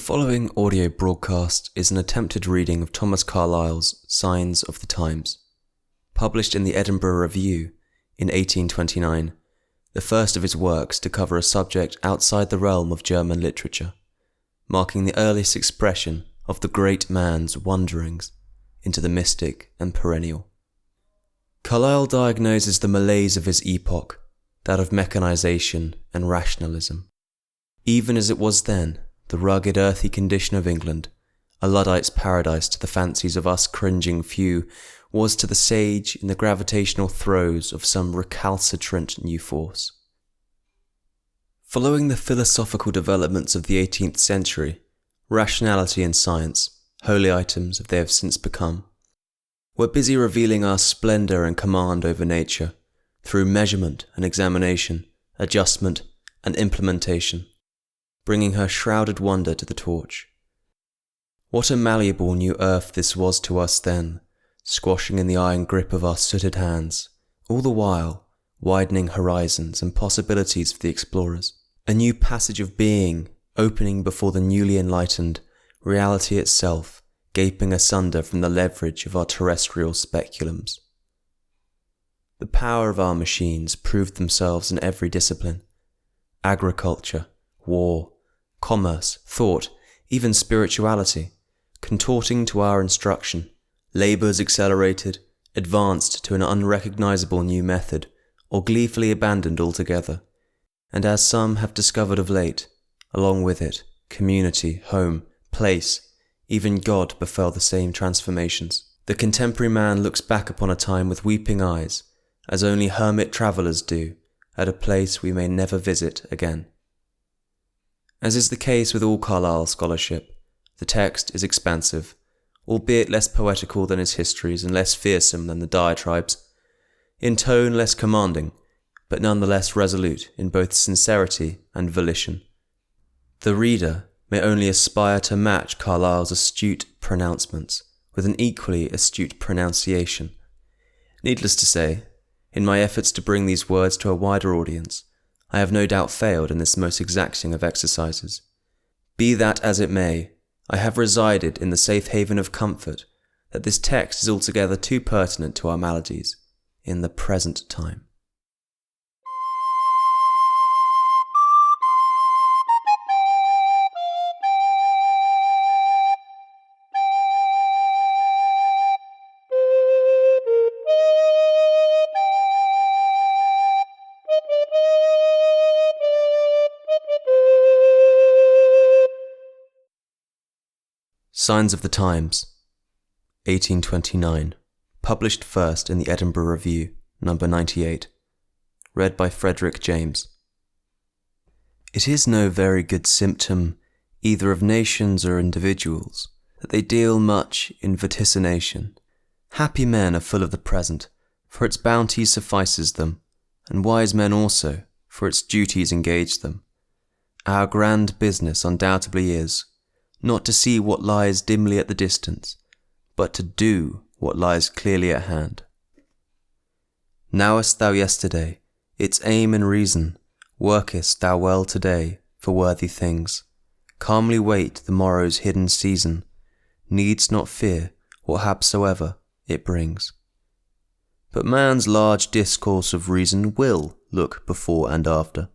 The following audio broadcast is an attempted reading of Thomas Carlyle's Signs of the Times, published in the Edinburgh Review in 1829, the first of his works to cover a subject outside the realm of German literature, marking the earliest expression of the great man's wanderings into the mystic and perennial. Carlyle diagnoses the malaise of his epoch, that of mechanisation and rationalism. Even as it was then, the rugged earthy condition of England, a Luddite's paradise to the fancies of us cringing few, was to the sage in the gravitational throes of some recalcitrant new force. Following the philosophical developments of the 18th century, rationality and science, holy items as they have since become, were busy revealing our splendour and command over nature, through measurement and examination, adjustment and implementation, bringing her shrouded wonder to the torch. What a malleable new earth this was to us then, squashing in the iron grip of our sooted hands, all the while widening horizons and possibilities for the explorers. A new passage of being opening before the newly enlightened, reality itself gaping asunder from the leverage of our terrestrial speculums. The power of our machines proved themselves in every discipline: agriculture, war, commerce, thought, even spirituality, contorting to our instruction, labours accelerated, advanced to an unrecognisable new method, or gleefully abandoned altogether, and as some have discovered of late, along with it, community, home, place, even God befell the same transformations. The contemporary man looks back upon a time with weeping eyes, as only hermit travellers do, at a place we may never visit again. As is the case with all Carlyle scholarship, the text is expansive, albeit less poetical than his histories and less fearsome than the diatribes, in tone less commanding, but none the less resolute in both sincerity and volition. The reader may only aspire to match Carlyle's astute pronouncements with an equally astute pronunciation. Needless to say, in my efforts to bring these words to a wider audience, I have no doubt failed in this most exacting of exercises. Be that as it may, I have resided in the safe haven of comfort that this text is altogether too pertinent to our maladies in the present time. Signs of the Times, 1829, published first in the Edinburgh Review, number 98, read by Frederick James. It is no very good symptom, either of nations or individuals, that they deal much in vaticination. Happy men are full of the present, for its bounty suffices them, and wise men also, for its duties engage them. Our grand business undoubtedly is, not to see what lies dimly at the distance, but to do what lies clearly at hand. Knowest thou yesterday its aim and reason, workest thou well today for worthy things, calmly wait the morrow's hidden season, needst not fear what hapsoever it brings. But man's large discourse of reason will look before and after,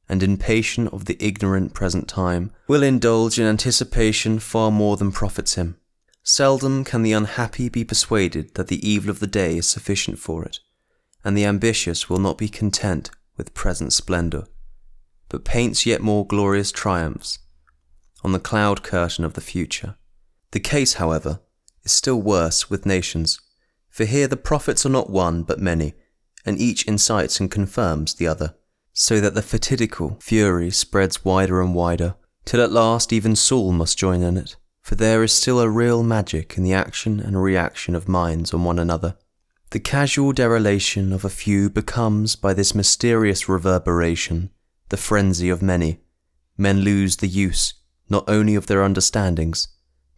and impatient of the ignorant present time, will indulge in anticipation far more than profits him. Seldom can the unhappy be persuaded that the evil of the day is sufficient for it, and the ambitious will not be content with present splendour, but paints yet more glorious triumphs on the cloud curtain of the future. The case, however, is still worse with nations, for here the prophets are not one but many, and each incites and confirms the other, so that the fatidical fury spreads wider and wider, till at last even Saul must join in it, for there is still a real magic in the action and reaction of minds on one another. The casual derelation of a few becomes, by this mysterious reverberation, the frenzy of many. Men lose the use, not only of their understandings,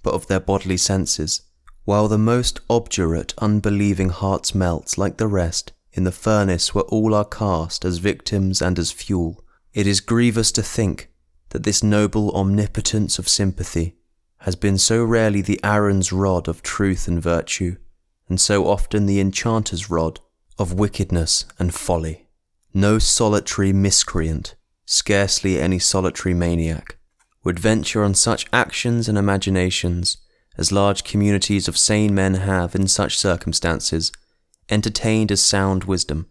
but of their bodily senses, while the most obdurate, unbelieving hearts melt, like the rest, in the furnace where all are cast as victims and as fuel. It is grievous to think that this noble omnipotence of sympathy has been so rarely the Aaron's rod of truth and virtue, and so often the enchanter's rod of wickedness and folly. No solitary miscreant, scarcely any solitary maniac, would venture on such actions and imaginations as large communities of sane men have in such circumstances entertained as sound wisdom.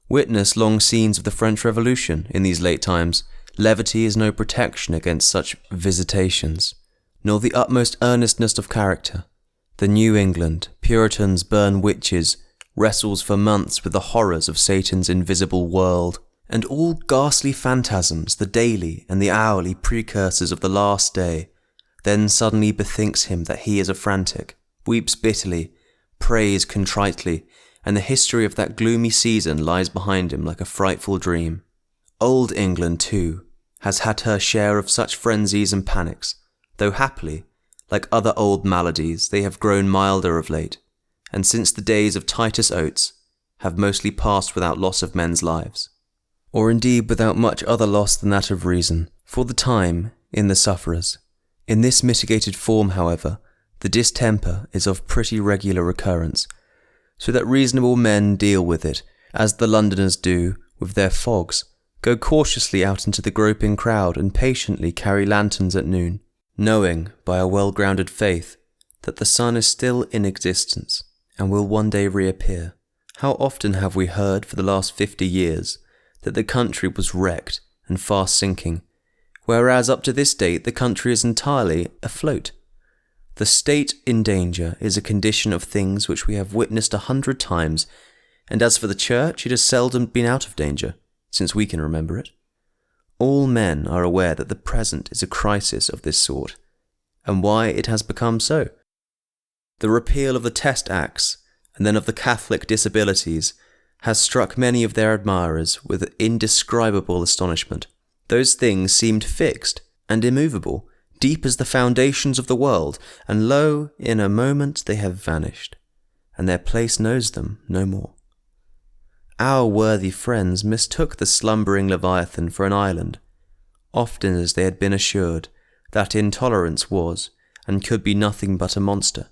Witness long scenes of the French Revolution in these late times. Levity is no protection against such visitations, nor the utmost earnestness of character. The New England, Puritans burn witches, wrestles for months with the horrors of Satan's invisible world, and all ghastly phantasms, the daily and the hourly precursors of the last day, then suddenly bethinks him that he is a frantic, weeps bitterly, prays contritely, and the history of that gloomy season lies behind him like a frightful dream. Old England, too, has had her share of such frenzies and panics, though happily, like other old maladies, they have grown milder of late, and since the days of Titus Oates, have mostly passed without loss of men's lives, or indeed without much other loss than that of reason, for the time, in the sufferers. In this mitigated form, however, the distemper is of pretty regular recurrence, so that reasonable men deal with it, as the Londoners do with their fogs, go cautiously out into the groping crowd and patiently carry lanterns at noon, knowing, by a well-grounded faith, that the sun is still in existence and will one day reappear. How often have we heard for the last 50 years that the country was wrecked and fast sinking, whereas up to this date the country is entirely afloat. The state in danger is a condition of things which we have witnessed 100 times, and as for the church, it has seldom been out of danger, since we can remember it. All men are aware that the present is a crisis of this sort, and why it has become so. The repeal of the Test Acts, and then of the Catholic disabilities, has struck many of their admirers with indescribable astonishment. Those things seemed fixed and immovable, deep as the foundations of the world, and lo, in a moment they have vanished, and their place knows them no more. Our worthy friends mistook the slumbering Leviathan for an island, often as they had been assured that intolerance was and could be nothing but a monster.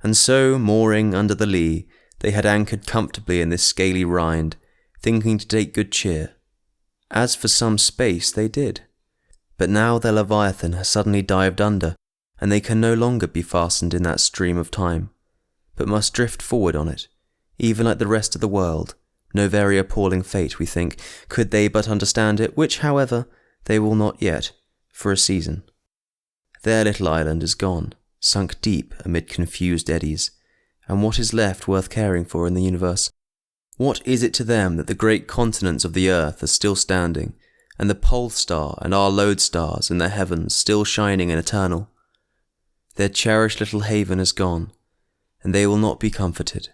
And so, mooring under the lee, they had anchored comfortably in this scaly rind, thinking to take good cheer. As for some space, they did. But now their Leviathan has suddenly dived under, and they can no longer be fastened in that stream of time, but must drift forward on it, even like the rest of the world. No very appalling fate, we think, could they but understand it, which, however, they will not yet, for a season. Their little island is gone, sunk deep amid confused eddies, and what is left worth caring for in the universe? What is it to them that the great continents of the earth are still standing, and the pole star and our lodestars in the heavens still shining and eternal? Their cherished little haven is gone, and they will not be comforted,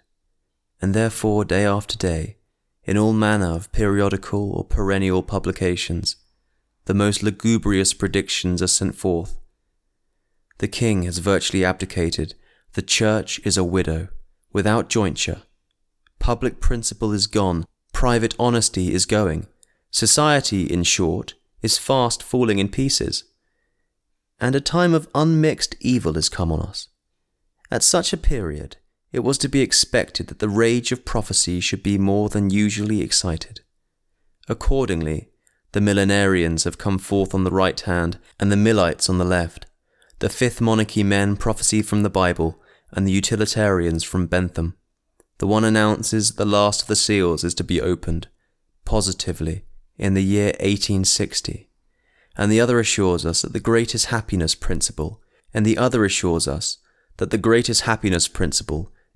and therefore day after day, in all manner of periodical or perennial publications, the most lugubrious predictions are sent forth. The king has virtually abdicated, the church is a widow, without jointure, public principle is gone, private honesty is going, society, in short, is fast falling in pieces, and a time of unmixed evil is come on us. At such a period, it was to be expected that the rage of prophecy should be more than usually excited. Accordingly, the millenarians have come forth on the right hand, and the Millites on the left. The Fifth Monarchy men prophesy from the Bible, and the utilitarians from Bentham. The one announces that the last of the seals is to be opened, positively, in the year 1860, and the other assures us that the greatest happiness principle,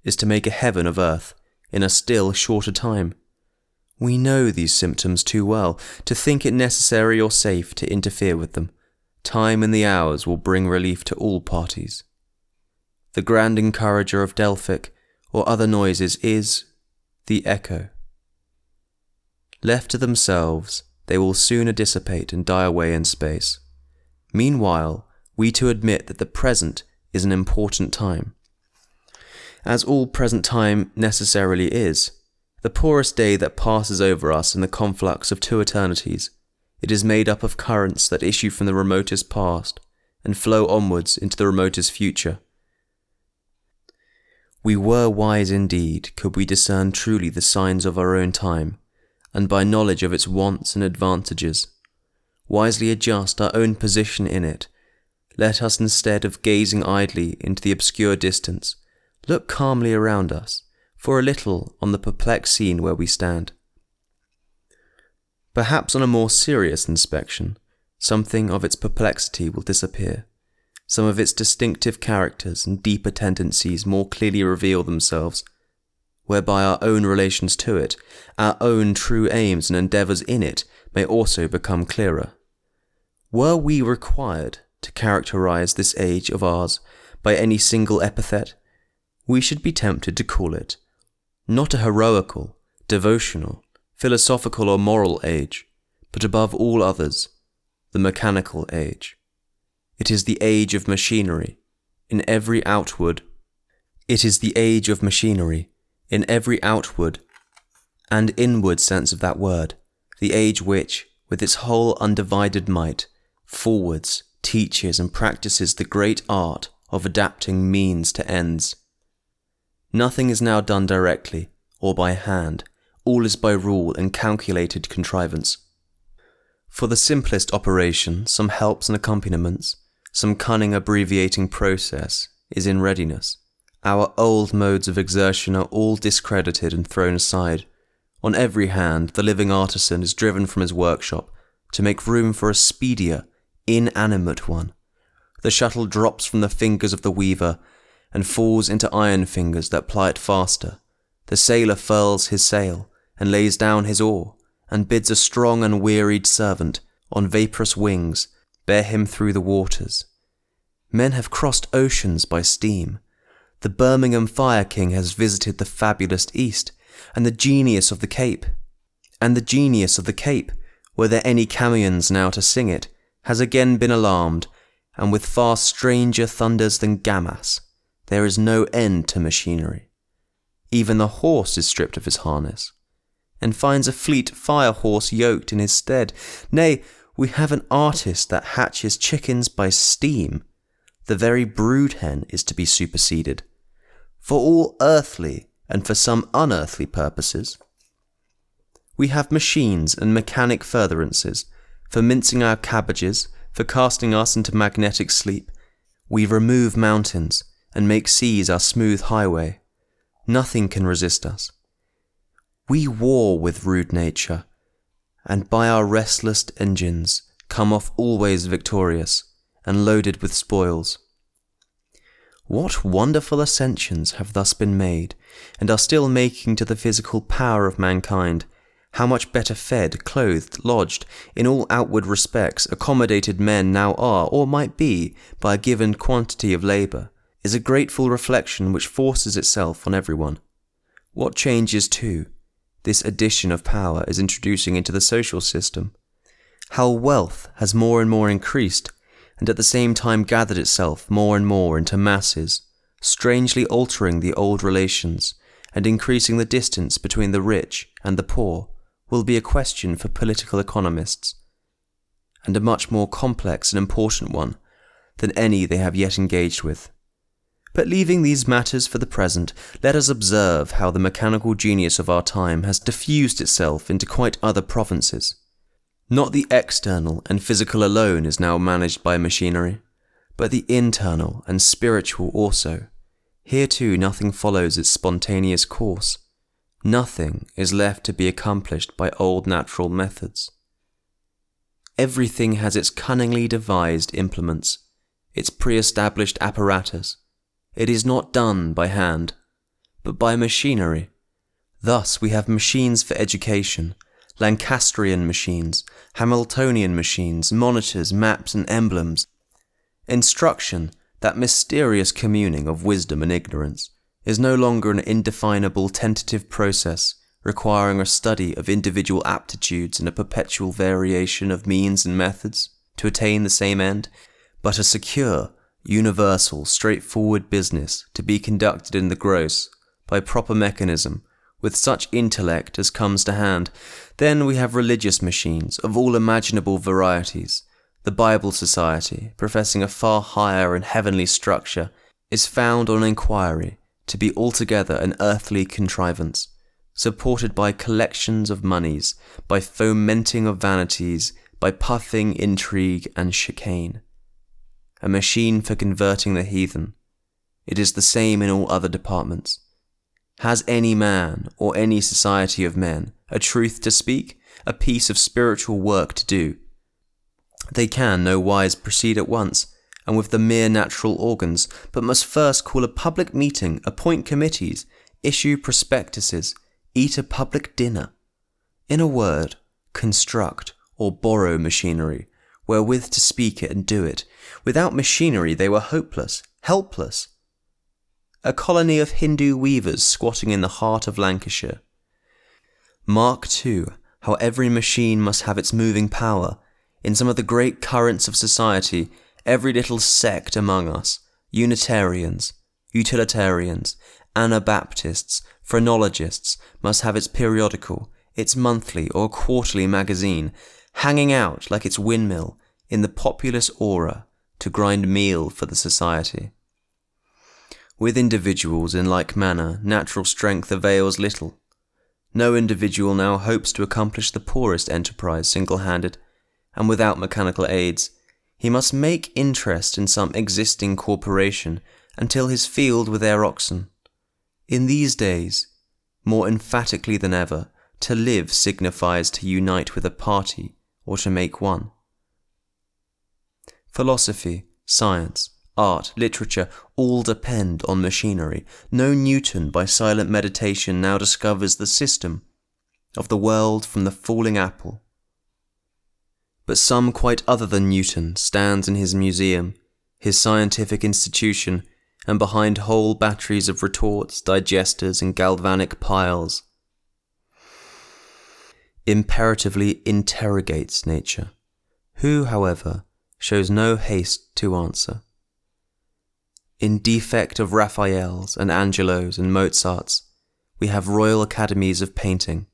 is to make a heaven of earth in a still shorter time. We know these symptoms too well to think it necessary or safe to interfere with them. Time and the hours will bring relief to all parties. The grand encourager of Delphic or other noises is the echo. Left to themselves, they will sooner dissipate and die away in space. Meanwhile, we too admit that the present is an important time. As all present time necessarily is, the poorest day that passes over us in the conflux of two eternities It is made up of currents that issue from the remotest past and flow onwards into the remotest future. We were wise indeed could we discern truly the signs of our own time, and by knowledge of its wants and advantages, wisely adjust our own position in it. Let us, instead of gazing idly into the obscure distance, look calmly around us, for a little on the perplexed scene where we stand. Perhaps on a more serious inspection, something of its perplexity will disappear. Some of its distinctive characters and deeper tendencies more clearly reveal themselves, whereby our own relations to it, our own true aims and endeavours in it may also become clearer. Were we required to characterize this age of ours by any single epithet, we should be tempted to call it not a heroical, devotional, philosophical or moral age, but above all others, the mechanical age. It is the age of machinery in every outward. It is the age of machinery in every outward and inward sense of that word, the age which, with its whole undivided might, forwards, teaches and practices the great art of adapting means to ends. Nothing is now done directly or by hand, all is by rule and calculated contrivance. For the simplest operation, some helps and accompaniments, some cunning abbreviating process is in readiness. Our old modes of exertion are all discredited and thrown aside. On every hand, the living artisan is driven from his workshop to make room for a speedier, inanimate one. The shuttle drops from the fingers of the weaver and falls into iron fingers that ply it faster. The sailor furls his sail and lays down his oar and bids a strong and wearied servant on vaporous wings bear him through the waters. Men have crossed oceans by steam. The Birmingham Fire King has visited the fabulous East, and the genius of the Cape. Were there any Camions now to sing it, has again been alarmed, and with far stranger thunders than Gammas. There is no end to machinery. Even the horse is stripped of his harness, and finds a fleet fire-horse yoked in his stead. Nay, we have an artist that hatches chickens by steam. The very brood-hen is to be superseded, for all earthly and for some unearthly purposes. We have machines and mechanic furtherances, for mincing our cabbages, for casting us into magnetic sleep. We remove mountains, and make seas our smooth highway. Nothing can resist us. We war with rude nature, and by our restless engines come off always victorious, and loaded with spoils. What wonderful ascensions have thus been made, and are still making to the physical power of mankind! How much better fed, clothed, lodged, in all outward respects accommodated men now are, or might be, by a given quantity of labour, is a grateful reflection which forces itself on everyone. What changes, too, this addition of power is introducing into the social system! How wealth has more and more increased, and at the same time gathered itself more and more into masses, strangely altering the old relations, and increasing the distance between the rich and the poor, will be a question for political economists, and a much more complex and important one than any they have yet engaged with. But leaving these matters for the present, let us observe how the mechanical genius of our time has diffused itself into quite other provinces. Not the external and physical alone is now managed by machinery, but the internal and spiritual also. Here too nothing follows its spontaneous course. Nothing is left to be accomplished by old natural methods. Everything has its cunningly devised implements, its pre-established apparatus. It is not done by hand, but by machinery. Thus we have machines for education, Lancastrian machines, Hamiltonian machines, monitors, maps and emblems. Instruction, that mysterious communing of wisdom and ignorance, is no longer an indefinable tentative process requiring a study of individual aptitudes and a perpetual variation of means and methods to attain the same end, but a secure, universal, straightforward business to be conducted in the gross, by proper mechanism, with such intellect as comes to hand. Then we have religious machines of all imaginable varieties. The Bible Society, professing a far higher and heavenly structure, is found on inquiry to be altogether an earthly contrivance, supported by collections of moneys, by fomenting of vanities, by puffing, intrigue, and chicane. A machine for converting the heathen. It is the same in all other departments. Has any man, or any society of men, a truth to speak, a piece of spiritual work to do? They can no wise proceed at once, and with the mere natural organs, but must first call a public meeting, appoint committees, issue prospectuses, eat a public dinner. In a word, construct or borrow machinery, wherewith to speak it and do it. Without machinery they were hopeless, helpless. A colony of Hindu weavers squatting in the heart of Lancashire. Mark, too, how every machine must have its moving power. In some of the great currents of society, every little sect among us, Unitarians, Utilitarians, Anabaptists, Phrenologists, must have its periodical, its monthly or quarterly magazine, hanging out like its windmill in the populous aura to grind meal for the society. With individuals, in like manner, natural strength avails little. No individual now hopes to accomplish the poorest enterprise single-handed, and without mechanical aids. He must make interest in some existing corporation until his field with their oxen. In these days, more emphatically than ever, to live signifies to unite with a party or to make one. Philosophy, science, art, literature, all depend on machinery. No Newton by silent meditation now discovers the system of the world from the falling apple. But some quite other than Newton stands in his museum, his scientific institution, and behind whole batteries of retorts, digesters, and galvanic piles, imperatively interrogates nature, who, however, shows no haste to answer. In defect of Raphaels and Angelos and Mozarts, we have royal academies of painting,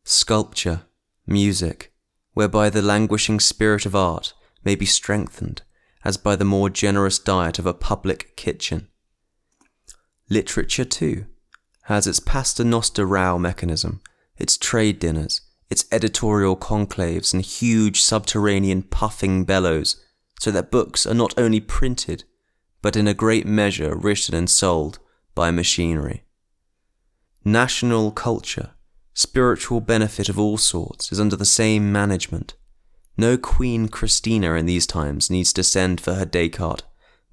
sculpture, music, whereby the languishing spirit of art may be strengthened as by the more generous diet of a public kitchen. Literature, too, has its paternoster row mechanism, its trade dinners, its editorial conclaves and huge subterranean puffing bellows, so that books are not only printed, but in a great measure written and sold by machinery. National culture, spiritual benefit of all sorts, is under the same management. No Queen Christina in these times needs to send for her Descartes,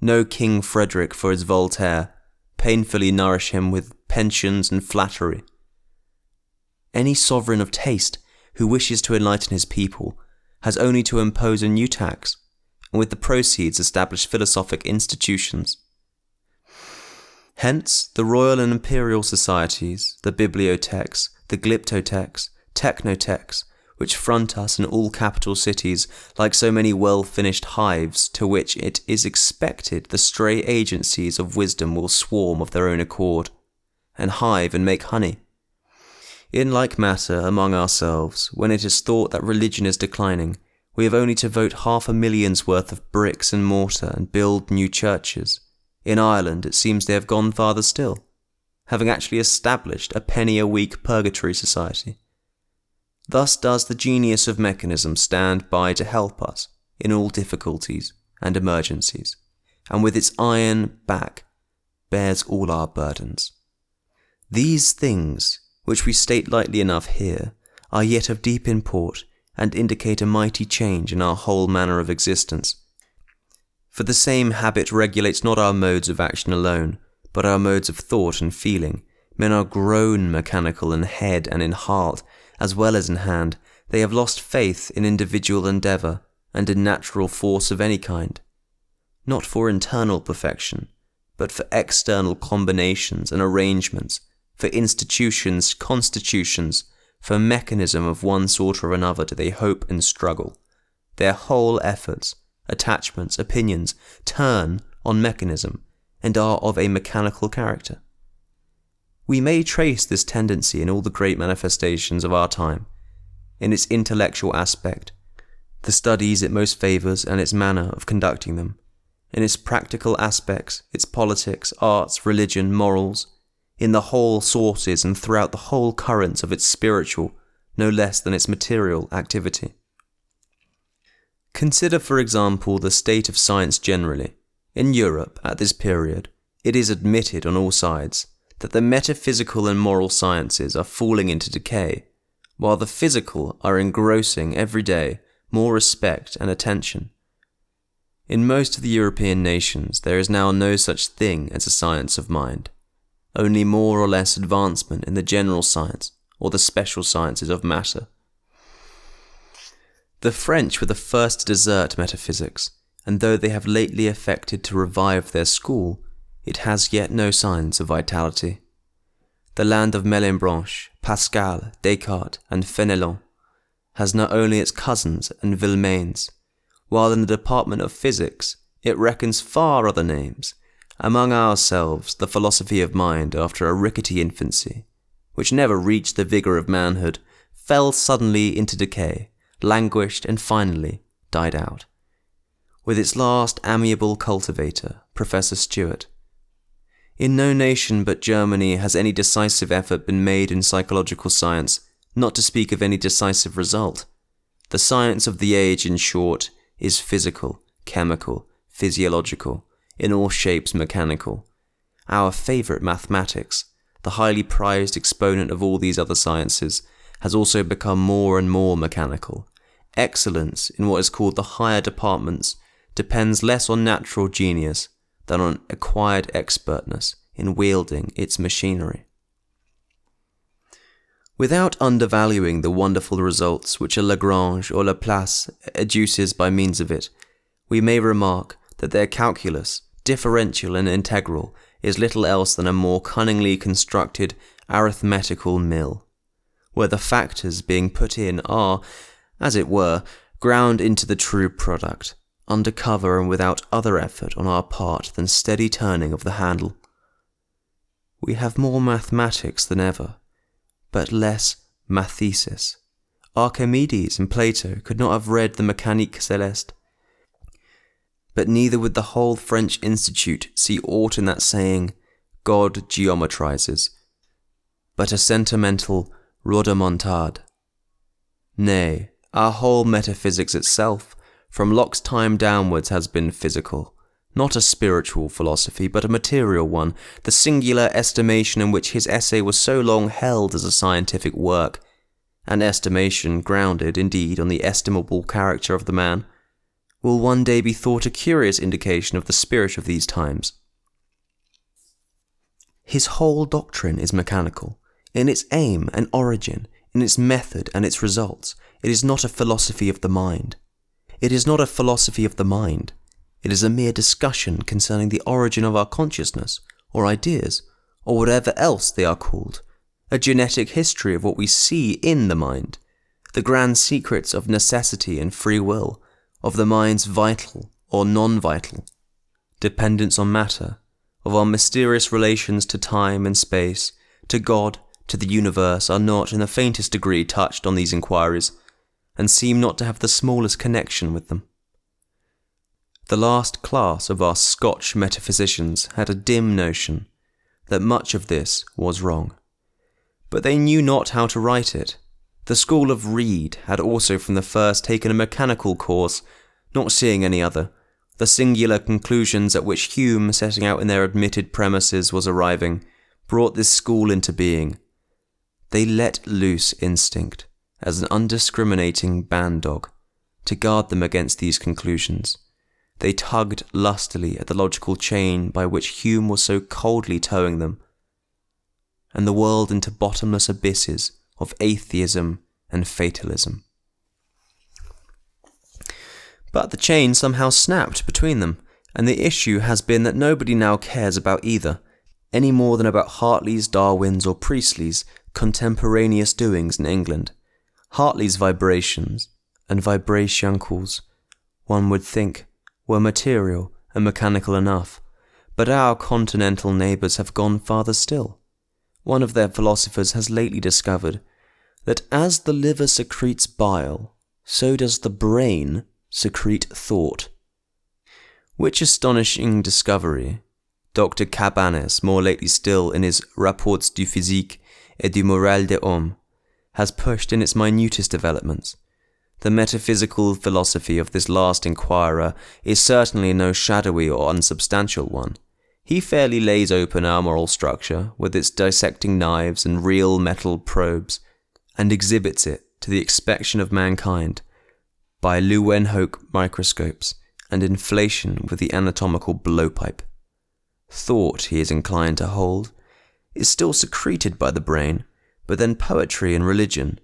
no King Frederick for his Voltaire, painfully nourish him with pensions and flattery. Any sovereign of taste who wishes to enlighten his people has only to impose a new tax, and with the proceeds establish philosophic institutions. Hence, the royal and imperial societies, the bibliotheques, the glyptotheques, technotheques, which front us in all capital cities like so many well-finished hives to which it is expected the stray agencies of wisdom will swarm of their own accord, and hive and make honey. In like matter, among ourselves, when it is thought that religion is declining, we have only to vote 500,000 worth of bricks and mortar and build new churches. In Ireland it seems they have gone farther still, having actually established a penny-a-week purgatory society. Thus does the genius of mechanism stand by to help us in all difficulties and emergencies, and with its iron back bears all our burdens. These things, which we state lightly enough here, are yet of deep import and indicate a mighty change in our whole manner of existence. For the same habit regulates not our modes of action alone, but our modes of thought and feeling. Men are grown mechanical in head and in heart, as well as in hand. They have lost faith in individual endeavour and in natural force of any kind, not for internal perfection, but for external combinations and arrangements, for institutions, constitutions, for mechanism of one sort or another do they hope and struggle. Their whole efforts, attachments, opinions, turn on mechanism, and are of a mechanical character. We may trace this tendency in all the great manifestations of our time, in its intellectual aspect, the studies it most favours and its manner of conducting them, in its practical aspects, its politics, arts, religion, morals, in the whole sources and throughout the whole currents of its spiritual, no less than its material activity. Consider, for example, the state of science generally. In Europe, at this period, it is admitted on all sides that the metaphysical and moral sciences are falling into decay, while the physical are engrossing every day more respect and attention. In most of the European nations, there is now no such thing as a science of mind, only more or less advancement in the general science or the special sciences of matter. The French were the first to desert metaphysics, and though they have lately affected to revive their school, it has yet no signs of vitality. The land of Malebranche, Pascal, Descartes, and Fenelon has not only its cousins and Villemains, while in the department of physics it reckons far other names. Among ourselves, the philosophy of mind, after a rickety infancy, which never reached the vigour of manhood, fell suddenly into decay, languished, and finally died out, with its last amiable cultivator, Professor Stewart. In no nation but Germany has any decisive effort been made in psychological science, not to speak of any decisive result. The science of the age, in short, is physical, chemical, physiological, in all shapes mechanical. Our favourite mathematics, the highly prized exponent of all these other sciences, has also become more and more mechanical. Excellence in what is called the higher departments depends less on natural genius than on acquired expertness in wielding its machinery. Without undervaluing the wonderful results which a Lagrange or Laplace adduces by means of it, we may remark that their calculus, differential and integral, is little else than a more cunningly constructed arithmetical mill, where the factors being put in are, as it were, ground into the true product, under cover and without other effort on our part than steady turning of the handle. We have more mathematics than ever, but less mathesis. Archimedes and Plato could not have read the Mécanique Céleste, but neither would the whole French Institute see aught in that saying, God geometrizes, but a sentimental rhodomontade. Nay, our whole metaphysics itself, from Locke's time downwards, has been physical, not a spiritual philosophy, but a material one, the singular estimation in which his essay was so long held as a scientific work, an estimation grounded, indeed, on the estimable character of the man, will one day be thought a curious indication of the spirit of these times. His whole doctrine is mechanical, in its aim and origin, in its method and its results. It is not a philosophy of the mind. It is not a philosophy of the mind. It is a mere discussion concerning the origin of our consciousness, or ideas, or whatever else they are called, a genetic history of what we see in the mind, the grand secrets of necessity and free will, of the mind's vital or non-vital dependence on matter, of our mysterious relations to time and space, to God, to the universe, are not in the faintest degree touched on these inquiries, and seem not to have the smallest connection with them. The last class of our Scotch metaphysicians had a dim notion that much of this was wrong, but they knew not how to write it. The school of Reid had also from the first taken a mechanical course, not seeing any other. The singular conclusions at which Hume, setting out in their admitted premises, was arriving, brought this school into being. They let loose instinct, as an undiscriminating band-dog, to guard them against these conclusions. They tugged lustily at the logical chain by which Hume was so coldly towing them, and the world into bottomless abysses of atheism and fatalism. But the chain somehow snapped between them, and the issue has been that nobody now cares about either, any more than about Hartley's, Darwin's, or Priestley's contemporaneous doings in England. Hartley's vibrations and vibrationcles, one would think, were material and mechanical enough, but our continental neighbours have gone farther still. one of their philosophers has lately discovered that as the liver secretes bile, so does the brain secrete thought. Which astonishing discovery Dr. Cabanes, more lately still in his Rapports du physique et du moral des hommes, has pushed in its minutest developments. The metaphysical philosophy of this last inquirer is certainly no shadowy or unsubstantial one. He fairly lays open our moral structure with its dissecting knives and real metal probes, and exhibits it to the inspection of mankind by Leeuwenhoek microscopes and inflation with the anatomical blowpipe. Thought, he is inclined to hold, is still secreted by the brain, but then poetry and religion,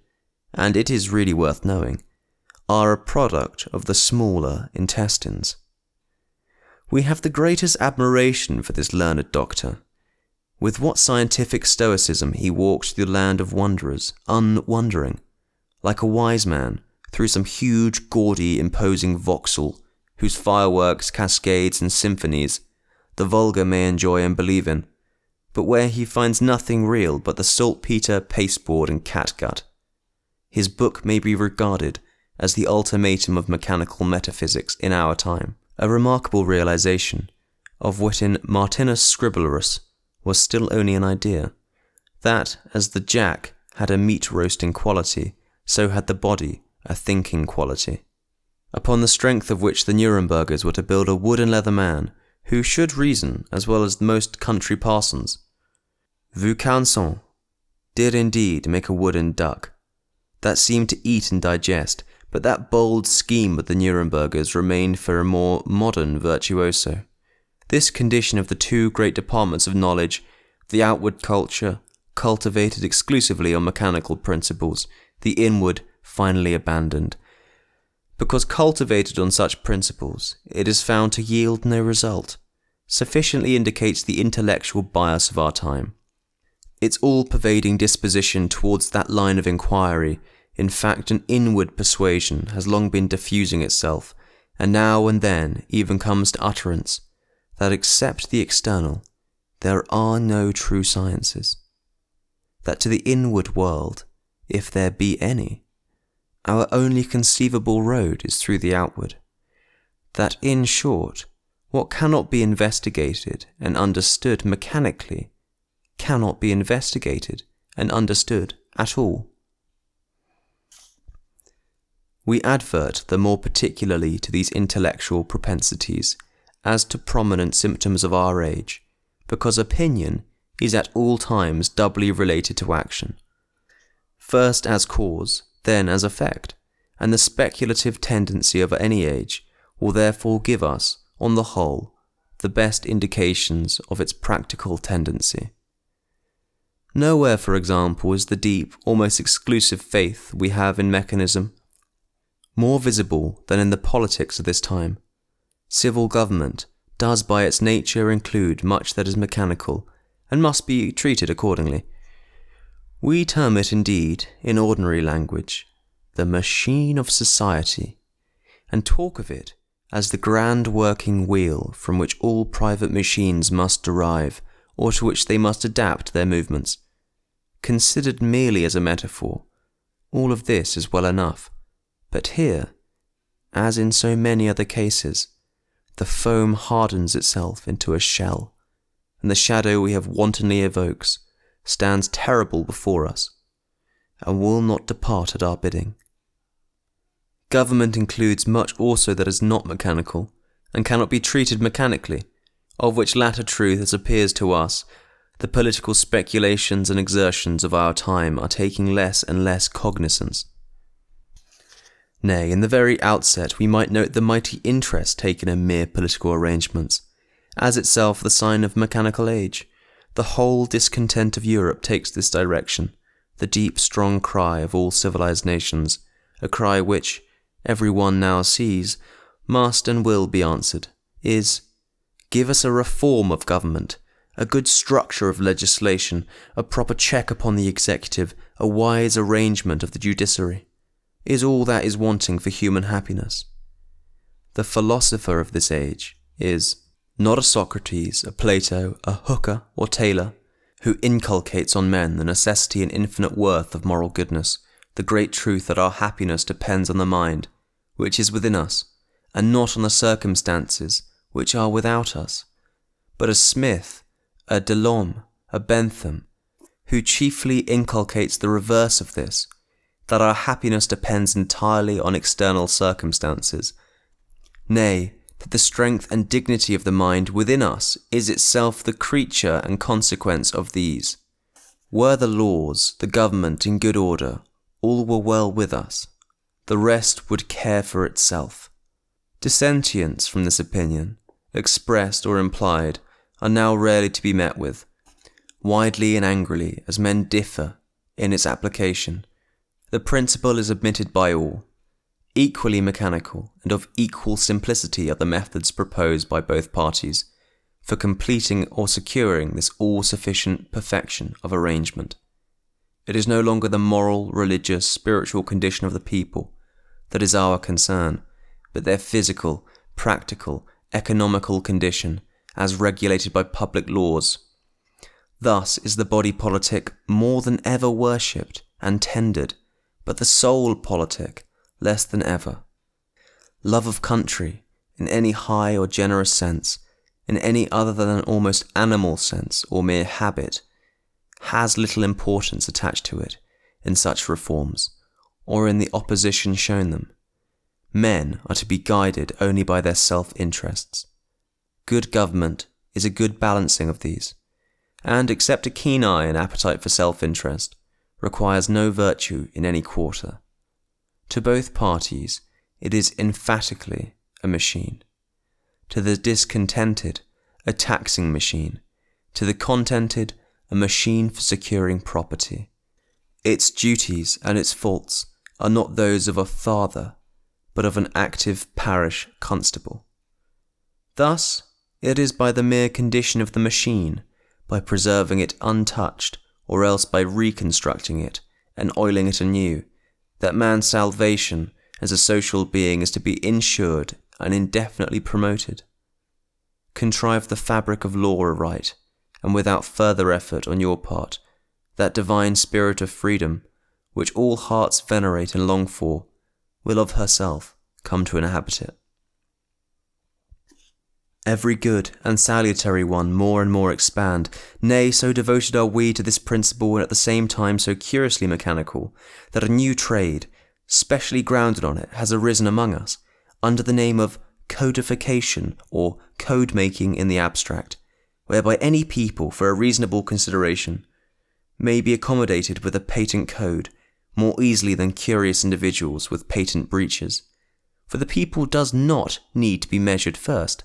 and it is really worth knowing, are a product of the smaller intestines. We have the greatest admiration for this learned doctor. With what scientific stoicism he walks through the land of wanderers, unwondering, like a wise man, through some huge, gaudy, imposing Vauxhall, whose fireworks, cascades, and symphonies the vulgar may enjoy and believe in, but where he finds nothing real but the saltpeter, pasteboard, and catgut. His book may be regarded as the ultimatum of mechanical metaphysics in our time, a remarkable realization of what in Martinus Scriblerus was still only an idea, that as the jack had a meat-roasting quality, so had the body a thinking quality, upon the strength of which the Nurembergers were to build a wood and leather man who should reason as well as most country parsons. Vaucanson did indeed make a wooden duck that seemed to eat and digest, but that bold scheme of the Nurembergers remained for a more modern virtuoso. This condition of the two great departments of knowledge, the outward culture, cultivated exclusively on mechanical principles, the inward finally abandoned. Because cultivated on such principles, it is found to yield no result, sufficiently indicates the intellectual bias of our time. Its all-pervading disposition towards that line of inquiry, in fact an inward persuasion, has long been diffusing itself, and now and then even comes to utterance, that except the external, there are no true sciences. That to the inward world, if there be any, our only conceivable road is through the outward. That, in short, what cannot be investigated and understood mechanically cannot be investigated and understood at all. We advert the more particularly to these intellectual propensities as to prominent symptoms of our age, because opinion is at all times doubly related to action, first as cause, then as effect, and the speculative tendency of any age will therefore give us, on the whole, the best indications of its practical tendency. Nowhere, for example, is the deep, almost exclusive faith we have in mechanism more visible than in the politics of this time. Civil government does by its nature include much that is mechanical, and must be treated accordingly. We term it indeed, in ordinary language, the machine of society, and talk of it as the grand working wheel from which all private machines must derive, or to which they must adapt their movements. Considered merely as a metaphor, all of this is well enough, but here, as in so many other cases, the foam hardens itself into a shell, and the shadow we have wantonly evokes stands terrible before us, and will not depart at our bidding. Government includes much also that is not mechanical, and cannot be treated mechanically, of which latter truth, as appears to us, the political speculations and exertions of our time are taking less and less cognizance. Nay, in the very outset we might note the mighty interest taken in mere political arrangements, as itself the sign of mechanical age. The whole discontent of Europe takes this direction, the deep, strong cry of all civilized nations, a cry which, every one now sees, must and will be answered, is, give us a reform of government, a good structure of legislation, a proper check upon the executive, a wise arrangement of the judiciary, is all that is wanting for human happiness. The philosopher of this age is not a Socrates, a Plato, a Hooker or Taylor, who inculcates on men the necessity and infinite worth of moral goodness, the great truth that our happiness depends on the mind, which is within us, and not on the circumstances which are without us, but a Smith, a Delorme, a Bentham, who chiefly inculcates the reverse of this, that our happiness depends entirely on external circumstances, nay, that the strength and dignity of the mind within us is itself the creature and consequence of these. Were the laws, the government in good order, all were well with us, the rest would care for itself. Dissentients from this opinion, expressed or implied, are now rarely to be met with, widely and angrily as men differ in its application. The principle is admitted by all. Equally mechanical and of equal simplicity are the methods proposed by both parties for completing or securing this all-sufficient perfection of arrangement. It is no longer the moral, religious, spiritual condition of the people that is our concern, but their physical, practical, economical condition as regulated by public laws. Thus is the body politic more than ever worshipped and tended, but the soul politic less than ever. Love of country, in any high or generous sense, in any other than an almost animal sense or mere habit, has little importance attached to it in such reforms, or in the opposition shown them. Men are to be guided only by their self-interests. Good government is a good balancing of these, and except a keen eye and appetite for self-interest, requires no virtue in any quarter. To both parties, it is emphatically a machine. To the discontented, a taxing machine. To the contented, a machine for securing property. Its duties and its faults are not those of a father, but of an active parish constable. Thus, it is by the mere condition of the machine, by preserving it untouched, or else by reconstructing it and oiling it anew, that man's salvation as a social being is to be insured and indefinitely promoted. Contrive the fabric of law aright, and without further effort on your part, that divine spirit of freedom, which all hearts venerate and long for, will of herself come to inhabit it. Every good and salutary one more and more expand, nay, so devoted are we to this principle and at the same time so curiously mechanical, that a new trade, specially grounded on it, has arisen among us, under the name of codification or code-making in the abstract, whereby any people, for a reasonable consideration, may be accommodated with a patent code more easily than curious individuals with patent breaches, for the people does not need to be measured first.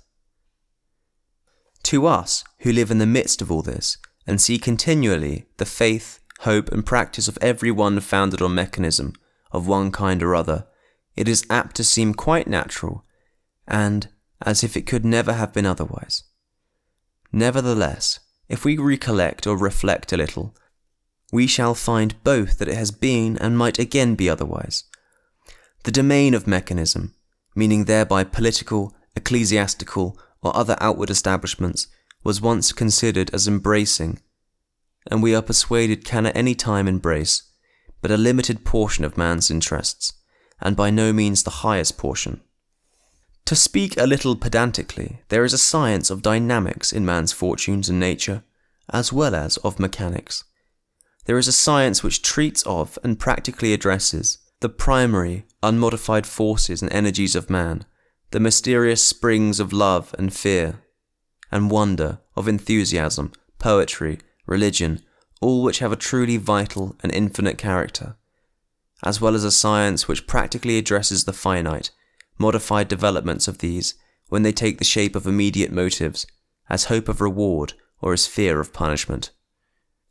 To us, who live in the midst of all this, and see continually the faith, hope, and practice of every one founded on mechanism, of one kind or other, it is apt to seem quite natural, and as if it could never have been otherwise. Nevertheless, if we recollect or reflect a little, we shall find both that it has been and might again be otherwise. The domain of mechanism, meaning thereby political, ecclesiastical, or other outward establishments, was once considered as embracing, and we are persuaded can at any time embrace, but a limited portion of man's interests, and by no means the highest portion. To speak a little pedantically, there is a science of dynamics in man's fortunes and nature, as well as of mechanics. There is a science which treats of and practically addresses the primary, unmodified forces and energies of man, the mysterious springs of love and fear, and wonder, of enthusiasm, poetry, religion, all which have a truly vital and infinite character, as well as a science which practically addresses the finite, modified developments of these when they take the shape of immediate motives, as hope of reward or as fear of punishment.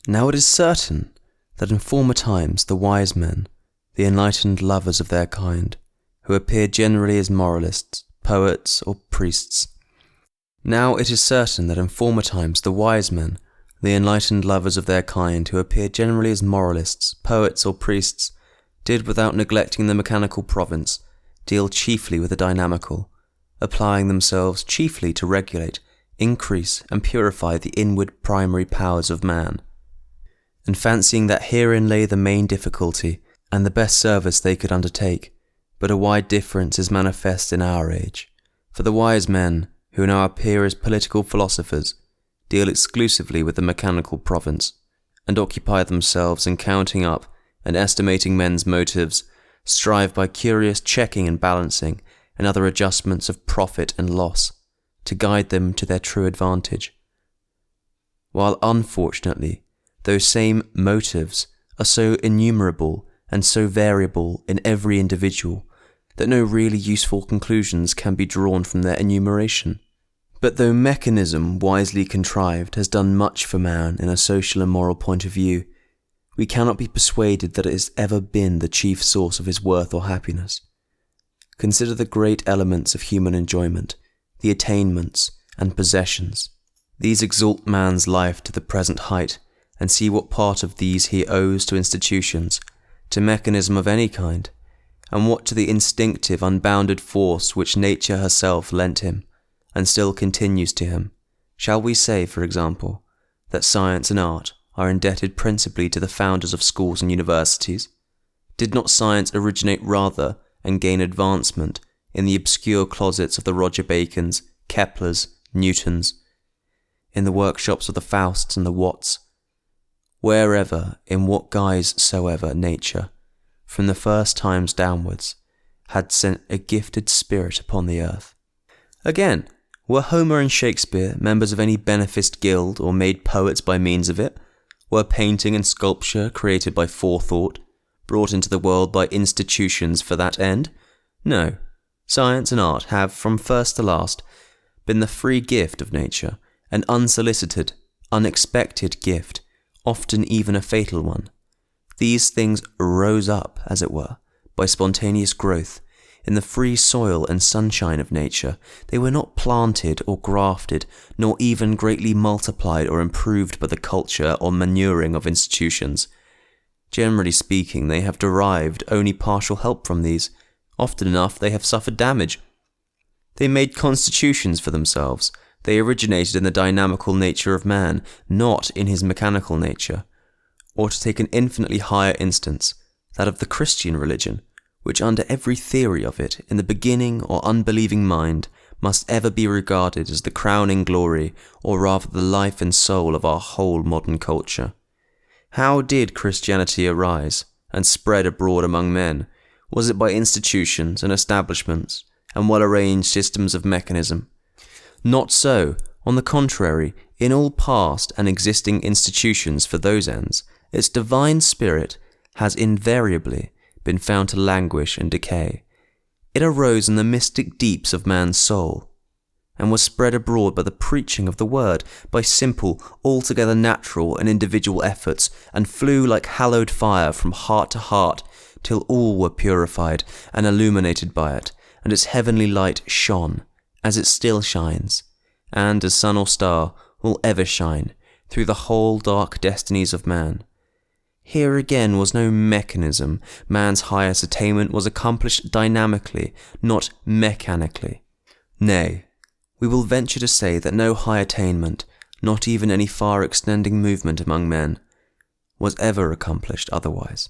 Now it is certain that in former times the wise men, the enlightened lovers of their kind, who appeared generally as moralists, poets, or priests. Now it is certain that in former times the wise men, the enlightened lovers of their kind, who appeared generally as moralists, poets, or priests, did, without neglecting the mechanical province, deal chiefly with the dynamical, applying themselves chiefly to regulate, increase, and purify the inward primary powers of man, and fancying that herein lay the main difficulty and the best service they could undertake. But a wide difference is manifest in our age, for the wise men, who now appear as political philosophers, deal exclusively with the mechanical province, and occupy themselves in counting up and estimating men's motives, strive by curious checking and balancing and other adjustments of profit and loss, to guide them to their true advantage. While unfortunately, those same motives are so innumerable and so variable in every individual that no really useful conclusions can be drawn from their enumeration. But though mechanism wisely contrived has done much for man in a social and moral point of view, we cannot be persuaded that it has ever been the chief source of his worth or happiness. Consider the great elements of human enjoyment, the attainments and possessions. These exalt man's life to the present height, and see what part of these he owes to institutions, to mechanism of any kind, and what to the instinctive, unbounded force which nature herself lent him, and still continues to him. Shall we say, for example, that science and art are indebted principally to the founders of schools and universities? Did not science originate rather and gain advancement in the obscure closets of the Roger Bacons, Keplers, Newtons, in the workshops of the Fausts and the Watts, wherever, in what guise soever, nature, from the first times downwards, had sent a gifted spirit upon the earth? Again, were Homer and Shakespeare members of any beneficed guild or made poets by means of it? Were painting and sculpture created by forethought, brought into the world by institutions for that end? No. Science and art have, from first to last, been the free gift of nature, an unsolicited, unexpected gift, often even a fatal one. These things rose up, as it were, by spontaneous growth, in the free soil and sunshine of nature. They were not planted or grafted, nor even greatly multiplied or improved by the culture or manuring of institutions. Generally speaking, they have derived only partial help from these. Often enough they have suffered damage. They made constitutions for themselves. They originated in the dynamical nature of man, not in his mechanical nature. Or to take an infinitely higher instance, that of the Christian religion, which under every theory of it, in the beginning or unbelieving mind, must ever be regarded as the crowning glory, or rather the life and soul of our whole modern culture. How did Christianity arise and spread abroad among men? Was it by institutions and establishments and well-arranged systems of mechanism? Not so. On the contrary, in all past and existing institutions for those ends, its divine spirit has invariably been found to languish and decay. It arose in the mystic deeps of man's soul, and was spread abroad by the preaching of the word, by simple, altogether natural and individual efforts, and flew like hallowed fire from heart to heart, till all were purified and illuminated by it, and its heavenly light shone, as it still shines, and as sun or star will ever shine, through the whole dark destinies of man. Here again was no mechanism. Man's highest attainment was accomplished dynamically, not mechanically. Nay, we will venture to say that no high attainment, not even any far-extending movement among men, was ever accomplished otherwise.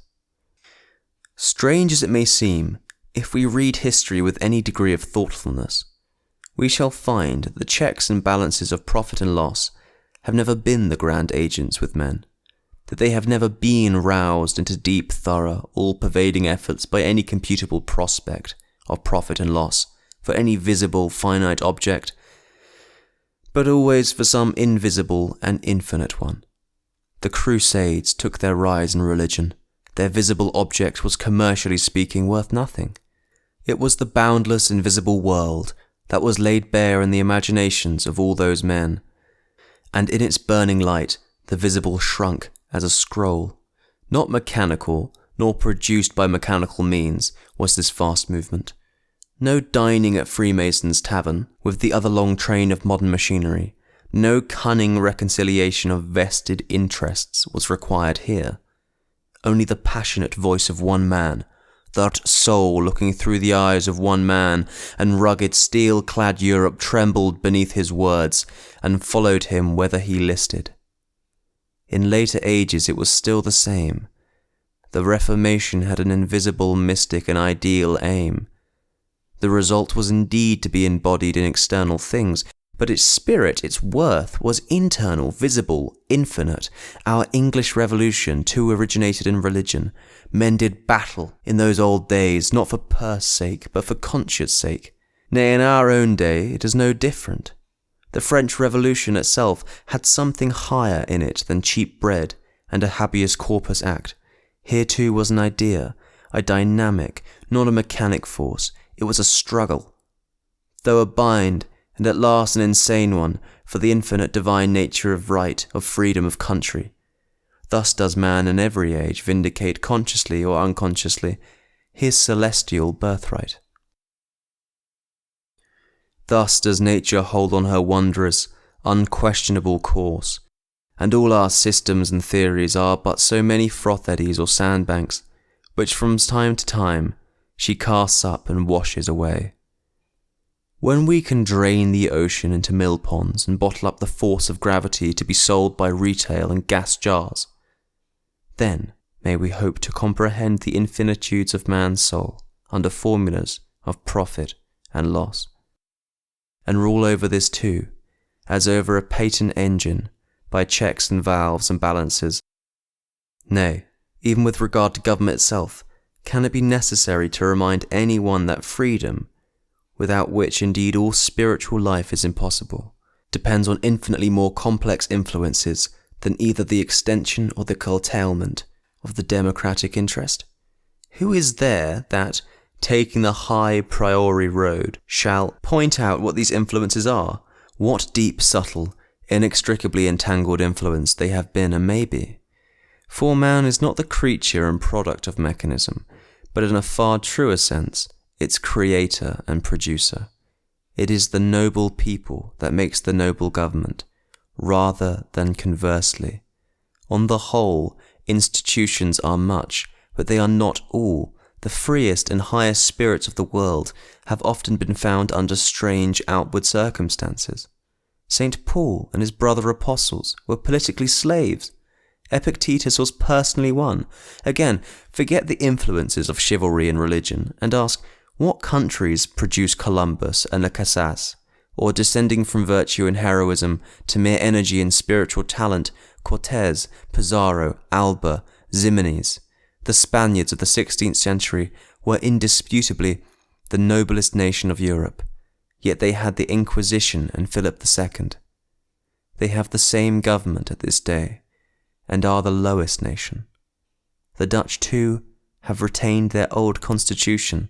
Strange as it may seem, if we read history with any degree of thoughtfulness, we shall find that the checks and balances of profit and loss have never been the grand agents with men, that they have never been roused into deep, thorough, all-pervading efforts by any computable prospect of profit and loss for any visible, finite object, but always for some invisible and infinite one. The Crusades took their rise in religion. Their visible object was, commercially speaking, worth nothing. It was the boundless invisible world that was laid bare in the imaginations of all those men, and in its burning light the visible shrunk as a scroll. Not mechanical, nor produced by mechanical means, was this vast movement. No dining at Freemason's tavern with the other long train of modern machinery, no cunning reconciliation of vested interests was required here. Only the passionate voice of one man, that soul looking through the eyes of one man, and rugged steel-clad Europe trembled beneath his words and followed him whether he listed. In later ages it was still the same. The Reformation had an invisible, mystic and ideal aim. The result was indeed to be embodied in external things, but its spirit, its worth, was internal, visible, infinite. Our English Revolution, too, originated in religion. Men did battle in those old days, not for purse sake, but for conscience sake. Nay, in our own day it is no different. The French Revolution itself had something higher in it than cheap bread and a habeas corpus act. Here too was an idea, a dynamic, not a mechanic force. It was a struggle, though a bind, and at last an insane one, for the infinite divine nature of right, of freedom, of country. Thus does man in every age vindicate consciously or unconsciously his celestial birthright. Thus does nature hold on her wondrous, unquestionable course, and all our systems and theories are but so many froth eddies or sandbanks, which from time to time she casts up and washes away. When we can drain the ocean into mill ponds and bottle up the force of gravity to be sold by retail in gas jars, then may we hope to comprehend the infinitudes of man's soul under formulas of profit and loss, and rule over this too, as over a patent engine, by checks and valves and balances. Nay, even with regard to government itself, can it be necessary to remind anyone that freedom, without which indeed all spiritual life is impossible, depends on infinitely more complex influences than either the extension or the curtailment of the democratic interest? Who is there that, taking the high priori road, shall point out what these influences are, what deep, subtle, inextricably entangled influence they have been and may be? For man is not the creature and product of mechanism, but in a far truer sense, its creator and producer. It is the noble people that makes the noble government, rather than conversely. On the whole, institutions are much, but they are not all. The freest and highest spirits of the world have often been found under strange outward circumstances. St. Paul and his brother apostles were politically slaves. Epictetus was personally one. Again, forget the influences of chivalry and religion, and ask, what countries produced Columbus and Las Casas, or descending from virtue and heroism to mere energy and spiritual talent, Cortés, Pizarro, Alba, Ximenes? The Spaniards of the 16th century were indisputably the noblest nation of Europe, yet they had the Inquisition and Philip II. They have the same government at this day, and are the lowest nation. The Dutch too have retained their old constitution,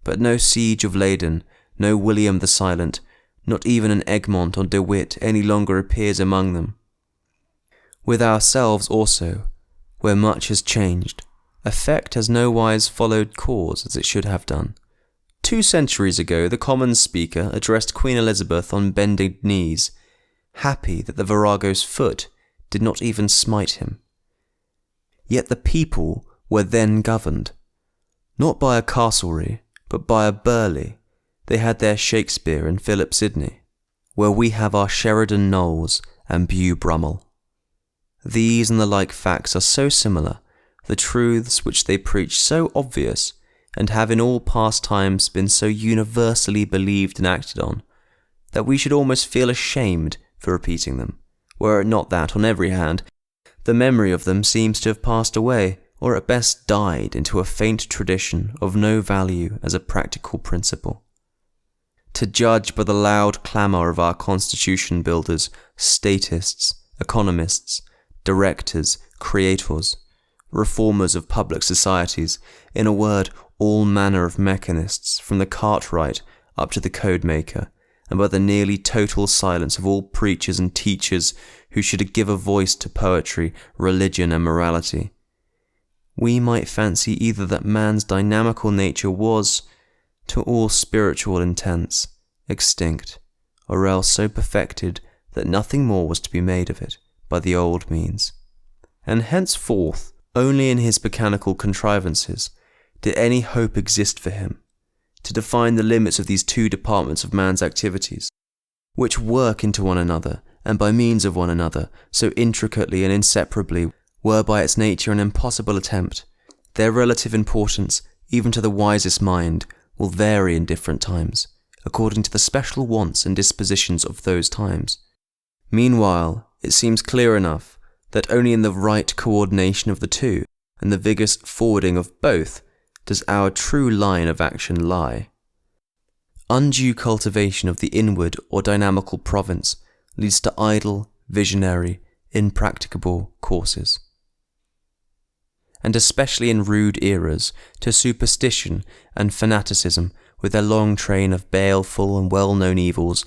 but no siege of Leyden, no William the Silent, not even an Egmont or De Witt any longer appears among them. With ourselves also, where much has changed, effect has nowise followed cause as it should have done. 2 centuries ago the Commons Speaker addressed Queen Elizabeth on bended knees, happy that the virago's foot did not even smite him. Yet the people were then governed, not by a Castlereagh, but by a Burleigh. They had their Shakespeare and Philip Sidney, where we have our Sheridan Knowles and Bew Brummel. These and the like facts are so similar, the truths which they preach so obvious, and have in all past times been so universally believed and acted on, that we should almost feel ashamed for repeating them, were it not that, on every hand, the memory of them seems to have passed away, or at best died into a faint tradition of no value as a practical principle. To judge by the loud clamour of our constitution builders, statists, economists, directors, creators, reformers of public societies, in a word, all manner of mechanists, from the cartwright up to the code maker, and by the nearly total silence of all preachers and teachers who should give a voice to poetry, religion, and morality, we might fancy either that man's dynamical nature was, to all spiritual intents, extinct, or else so perfected that nothing more was to be made of it by the old means, and henceforth only in his mechanical contrivances did any hope exist for him to define the limits of these 2 departments of man's activities, which work into one another and by means of one another, so intricately and inseparably, were by its nature an impossible attempt. Their relative importance, even to the wisest mind, will vary in different times, according to the special wants and dispositions of those times. Meanwhile, it seems clear enough that only in the right coordination of the two, and the vigorous forwarding of both, does our true line of action lie. Undue cultivation of the inward or dynamical province leads to idle, visionary, impracticable courses. And especially in rude eras, to superstition and fanaticism with their long train of baleful and well-known evils.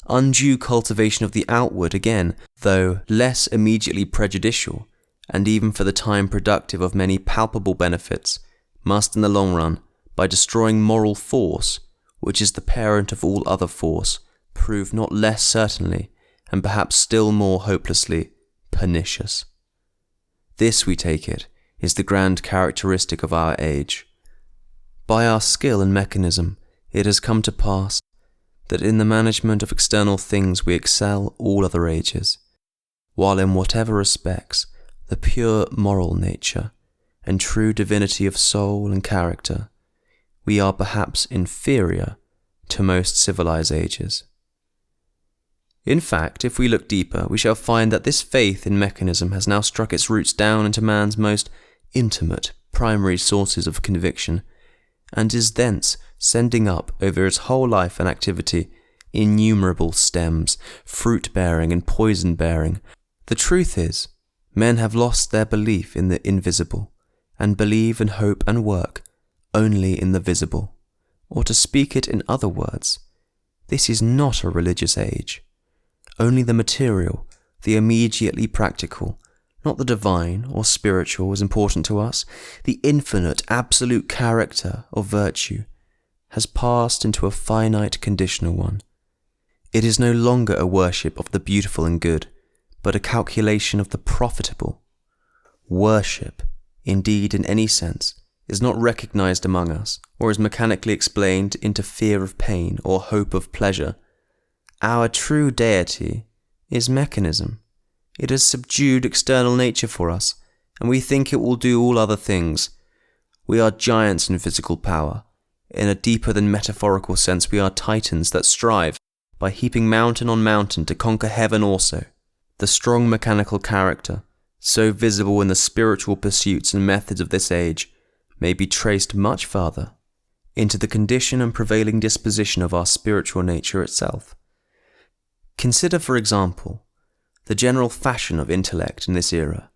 Undue cultivation of the outward, again, though less immediately prejudicial, and even for the time productive of many palpable benefits, must in the long run, by destroying moral force, which is the parent of all other force, prove not less certainly, and perhaps still more hopelessly, pernicious. This, we take it, is the grand characteristic of our age. By our skill in mechanism, it has come to pass that in the management of external things we excel all other ages, while in whatever respects the pure moral nature and true divinity of soul and character, we are perhaps inferior to most civilized ages. In fact, if we look deeper, we shall find that this faith in mechanism has now struck its roots down into man's most intimate, primary sources of conviction, and is thence sending up over its whole life and activity innumerable stems, fruit-bearing and poison-bearing. The truth is, men have lost their belief in the invisible, and believe and hope and work only in the visible. Or to speak it in other words, this is not a religious age. Only the material, the immediately practical, not the divine or spiritual, is important to us. The infinite, absolute character of virtue has passed into a finite, conditional one. It is no longer a worship of the beautiful and good, but a calculation of the profitable. Worship, indeed, in any sense, is not recognized among us, or is mechanically explained into fear of pain or hope of pleasure. Our true deity is mechanism. It has subdued external nature for us, and we think it will do all other things. We are giants in physical power. In a deeper than metaphorical sense, we are titans that strive, by heaping mountain on mountain, to conquer heaven also. The strong mechanical character, so visible in the spiritual pursuits and methods of this age, may be traced much farther, into the condition and prevailing disposition of our spiritual nature itself. Consider, for example, the general fashion of intellect in this era.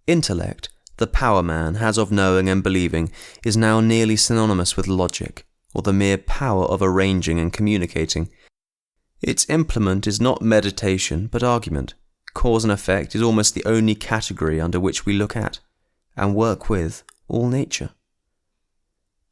Intellect, the power man has of knowing and believing, is now nearly synonymous with logic, or the mere power of arranging and communicating. Its implement is not meditation, but argument. Cause and effect is almost the only category under which we look at, and work with, all nature.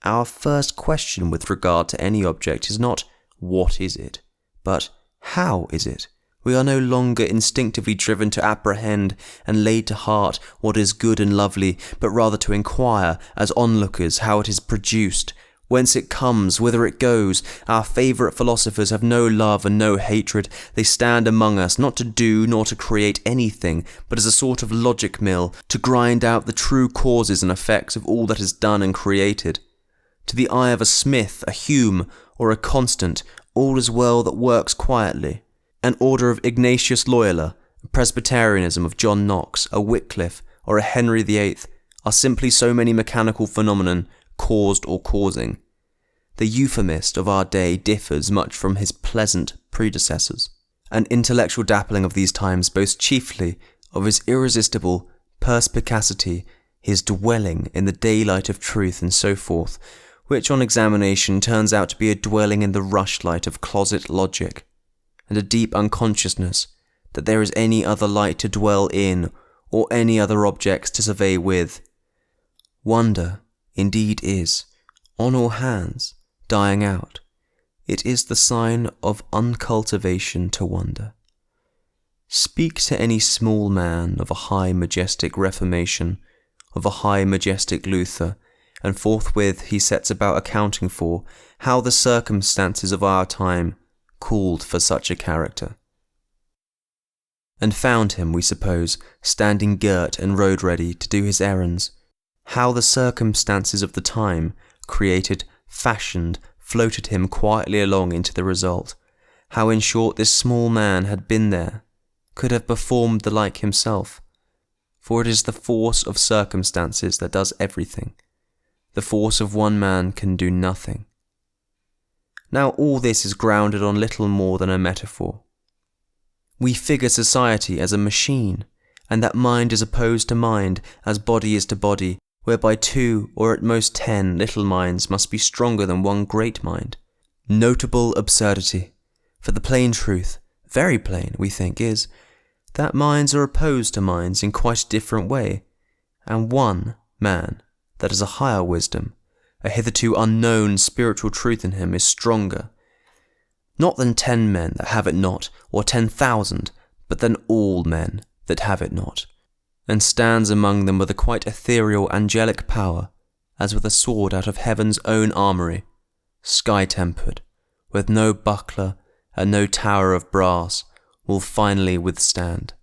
Our first question with regard to any object is not, what is it, but how is it? We are no longer instinctively driven to apprehend and lay to heart what is good and lovely, but rather to inquire, as onlookers, how it is produced, whence it comes, whither it goes. Our favourite philosophers have no love and no hatred. They stand among us, not to do nor to create anything, but as a sort of logic mill, to grind out the true causes and effects of all that is done and created. To the eye of a Smith, a Hume, or a Constant, all is well that works quietly. An order of Ignatius Loyola, a Presbyterianism of John Knox, a Wycliffe, or a Henry VIII are simply so many mechanical phenomenon, caused or causing. The euphemist of our day differs much from his pleasant predecessors. An intellectual dappling of these times boasts chiefly of his irresistible perspicacity, his dwelling in the daylight of truth and so forth, which on examination turns out to be a dwelling in the rushlight of closet logic, and a deep unconsciousness that there is any other light to dwell in, or any other objects to survey with. Wonder, indeed, is, on all hands, dying out. It is the sign of uncultivation to wonder. Speak to any small man of a high majestic Reformation, of a high majestic Luther, and forthwith he sets about accounting for how the circumstances of our time called for such a character. and found him, we suppose, standing girt and road-ready to do his errands. How the circumstances of the time created, fashioned, floated him quietly along into the result. How, in short, this small man had been there, could have performed the like himself. For it is the force of circumstances that does everything. The force of one man can do nothing. Now all this is grounded on little more than a metaphor. We figure society as a machine, and that mind is opposed to mind as body is to body, whereby 2 or at most 10 little minds must be stronger than one great mind. Notable absurdity, for the plain truth, very plain, we think, is that minds are opposed to minds in quite a different way, and one man that has a higher wisdom, a hitherto unknown spiritual truth in him, is stronger, not than 10 men that have it not, or 10,000, but than all men that have it not, and stands among them with a quite ethereal angelic power, as with a sword out of heaven's own armoury, sky-tempered, with no buckler and no tower of brass, will finally withstand.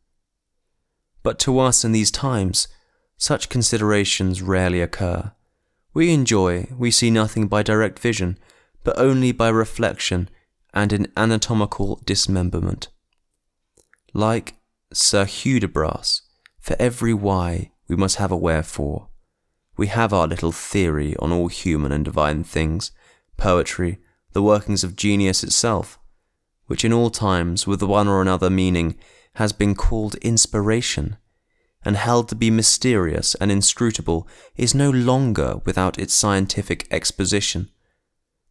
But to us in these times, such considerations rarely occur. We see nothing by direct vision, but only by reflection and in anatomical dismemberment. Like Sir Hudibras, for every why we must have a wherefore. We have our little theory on all human and divine things, poetry, the workings of genius itself, which in all times, with one or another meaning, has been called inspiration, and held to be mysterious and inscrutable, is no longer without its scientific exposition.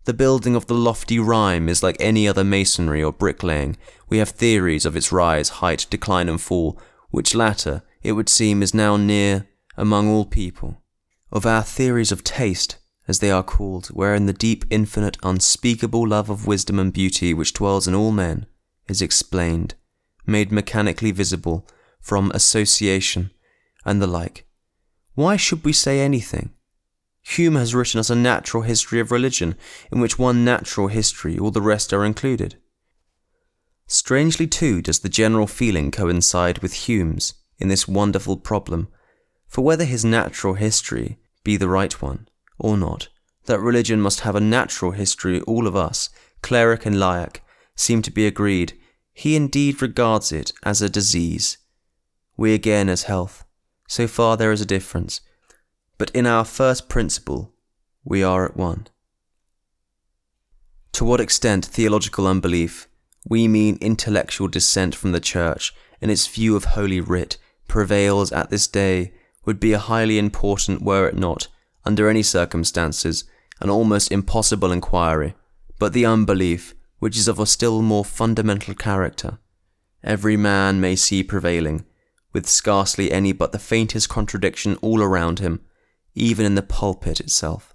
The building of the lofty rhyme is like any other masonry or bricklaying. We have theories of its rise, height, decline and fall, which latter, it would seem, is now near among all people. Of our theories of taste, as they are called, wherein the deep, infinite, unspeakable love of wisdom and beauty which dwells in all men is explained, made mechanically visible from association and the like. Why should we say anything? Hume has written us a natural history of religion, in which one natural history, all the rest are included. Strangely too does the general feeling coincide with Hume's in this wonderful problem, for whether his natural history be the right one, or not, that religion must have a natural history, all of us, cleric and laic, seem to be agreed. He indeed regards it as a disease, we again as health. So far there is a difference, but in our first principle we are at one. To what extent theological unbelief, we mean intellectual dissent from the Church in its view of Holy Writ, prevails at this day, would be a highly important, were it not, under any circumstances, an almost impossible inquiry, but the unbelief, which is of a still more fundamental character, every man may see prevailing, with scarcely any but the faintest contradiction all around him, even in the pulpit itself.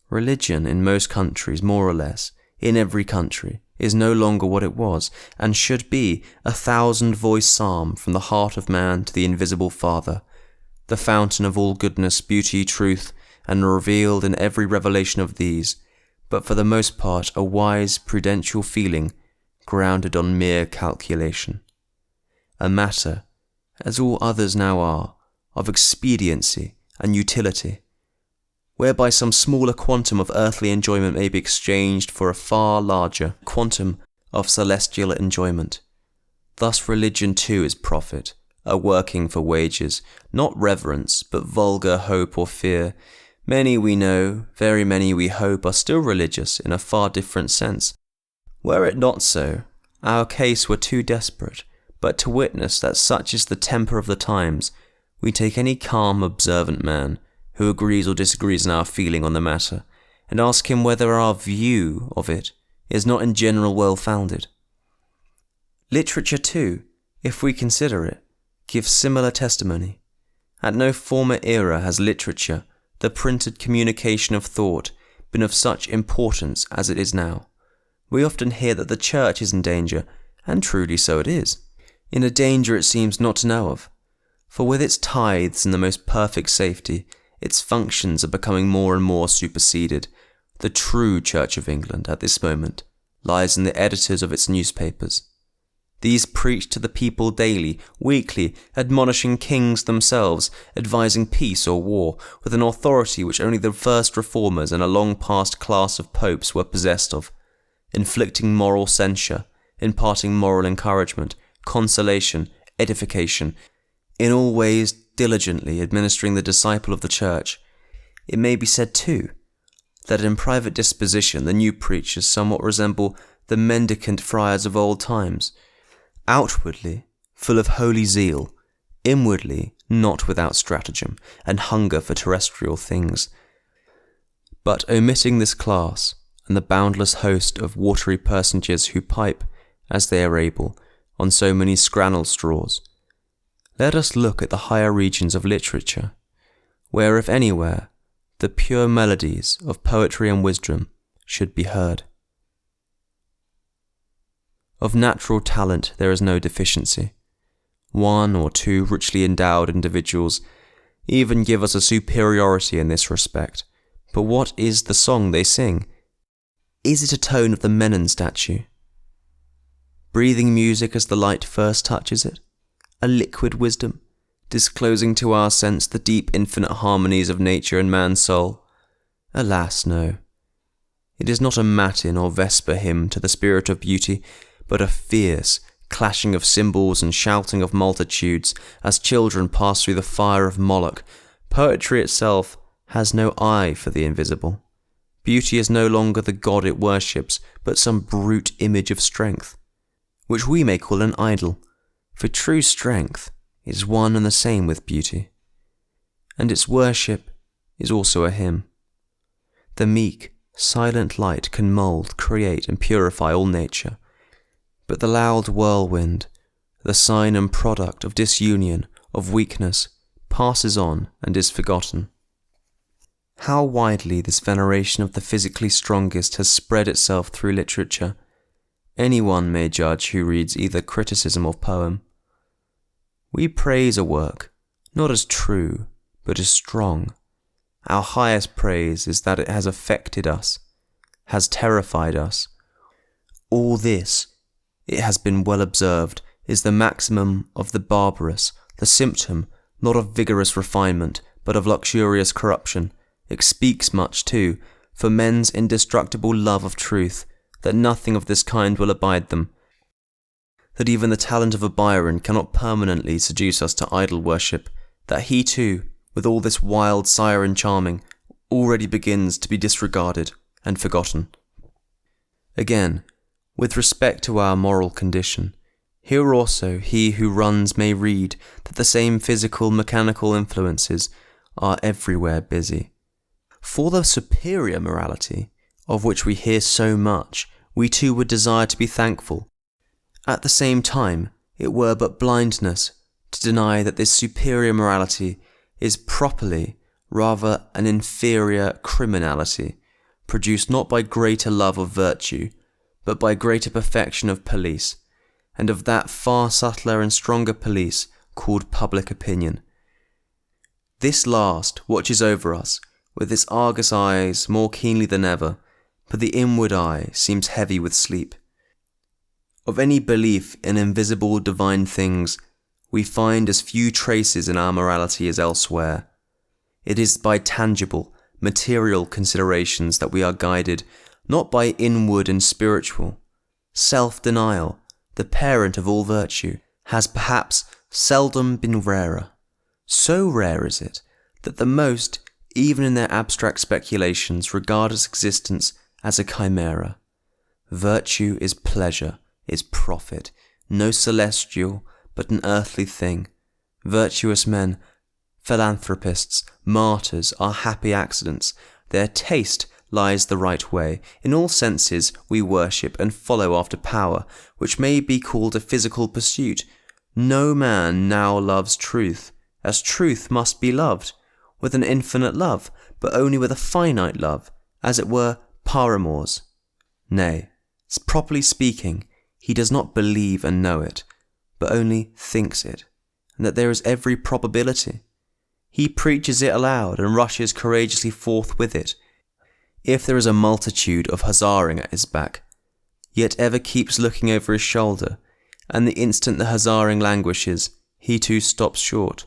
Religion in most countries, more or less, in every country, is no longer what it was, and should be a 1,000-voiced psalm from the heart of man to the invisible Father, the fountain of all goodness, beauty, truth, and revealed in every revelation of these, but for the most part a wise, prudential feeling grounded on mere calculation. A matter, as all others now are, of expediency and utility, whereby some smaller quantum of earthly enjoyment may be exchanged for a far larger quantum of celestial enjoyment. Thus religion too is profit, a working for wages, not reverence, but vulgar hope or fear. Many we know, very many we hope, are still religious in a far different sense. Were it not so, our case were too desperate, but to witness that such is the temper of the times, we take any calm, observant man, who agrees or disagrees in our feeling on the matter, and ask him whether our view of it is not in general well-founded. Literature too, if we consider it, gives similar testimony. At no former era has literature, the printed communication of thought, been of such importance as it is now. We often hear that the Church is in danger, and truly so it is. In a danger it seems not to know of, for with its tithes in the most perfect safety, its functions are becoming more and more superseded. The true Church of England, at this moment, lies in the editors of its newspapers. These preach to the people daily, weekly, admonishing kings themselves, advising peace or war, with an authority which only the first reformers and a long-past class of popes were possessed of, inflicting moral censure, imparting moral encouragement, consolation, edification, in all ways diligently administering the disciple of the Church. It may be said, too, that in private disposition the new preachers somewhat resemble the mendicant friars of old times, outwardly full of holy zeal, inwardly not without stratagem and hunger for terrestrial things. But omitting this class, and the boundless host of watery personages who pipe, as they are able, on so many scrannel straws, let us look at the higher regions of literature, where, if anywhere, the pure melodies of poetry and wisdom should be heard. Of natural talent there is no deficiency. One or two richly endowed individuals even give us a superiority in this respect. But what is the song they sing? Is it a tone of the Menon statue? Breathing music as the light first touches it? A liquid wisdom, disclosing to our sense the deep infinite harmonies of nature and man's soul? Alas, no. It is not a matin or vesper hymn to the spirit of beauty, but a fierce clashing of cymbals and shouting of multitudes as children pass through the fire of Moloch. Poetry itself has no eye for the invisible. Beauty is no longer the god it worships, but some brute image of strength, which we may call an idol, for true strength is one and the same with beauty, and its worship is also a hymn. The meek, silent light can mould, create, and purify all nature, but the loud whirlwind, the sign and product of disunion, of weakness, passes on and is forgotten. How widely this veneration of the physically strongest has spread itself through literature, anyone may judge who reads either criticism or poem. We praise a work, not as true, but as strong. Our highest praise is that it has affected us, has terrified us. All this, it has been well observed, is the maximum of the barbarous, the symptom, not of vigorous refinement, but of luxurious corruption. It speaks much, too, for men's indestructible love of truth, that nothing of this kind will abide them, that even the talent of a Byron cannot permanently seduce us to idol worship, that he too, with all this wild siren charming, already begins to be disregarded and forgotten. Again, with respect to our moral condition, here also he who runs may read that the same physical, mechanical influences are everywhere busy. For the superior morality, of which we hear so much, we too would desire to be thankful. At the same time, it were but blindness to deny that this superior morality is properly rather an inferior criminality, produced not by greater love of virtue, but by greater perfection of police, and of that far subtler and stronger police called public opinion. This last watches over us with its Argus eyes more keenly than ever, but the inward eye seems heavy with sleep. Of any belief in invisible divine things, we find as few traces in our morality as elsewhere. It is by tangible, material considerations that we are guided, not by inward and spiritual. Self-denial, the parent of all virtue, has perhaps seldom been rarer. So rare is it, that the most, even in their abstract speculations, regard its existence as a chimera. Virtue is pleasure, is profit, no celestial, but an earthly thing. Virtuous men, philanthropists, martyrs are happy accidents. Their taste lies the right way. In all senses we worship and follow after power, which may be called a physical pursuit. No man now loves truth, as truth must be loved, with an infinite love, but only with a finite love, as it were paramours. Nay, properly speaking, he does not believe and know it, but only thinks it, and that there is every probability. He preaches it aloud and rushes courageously forth with it. If there is a multitude of huzzaing at his back, yet ever keeps looking over his shoulder, and the instant the huzzaring languishes, he too stops short.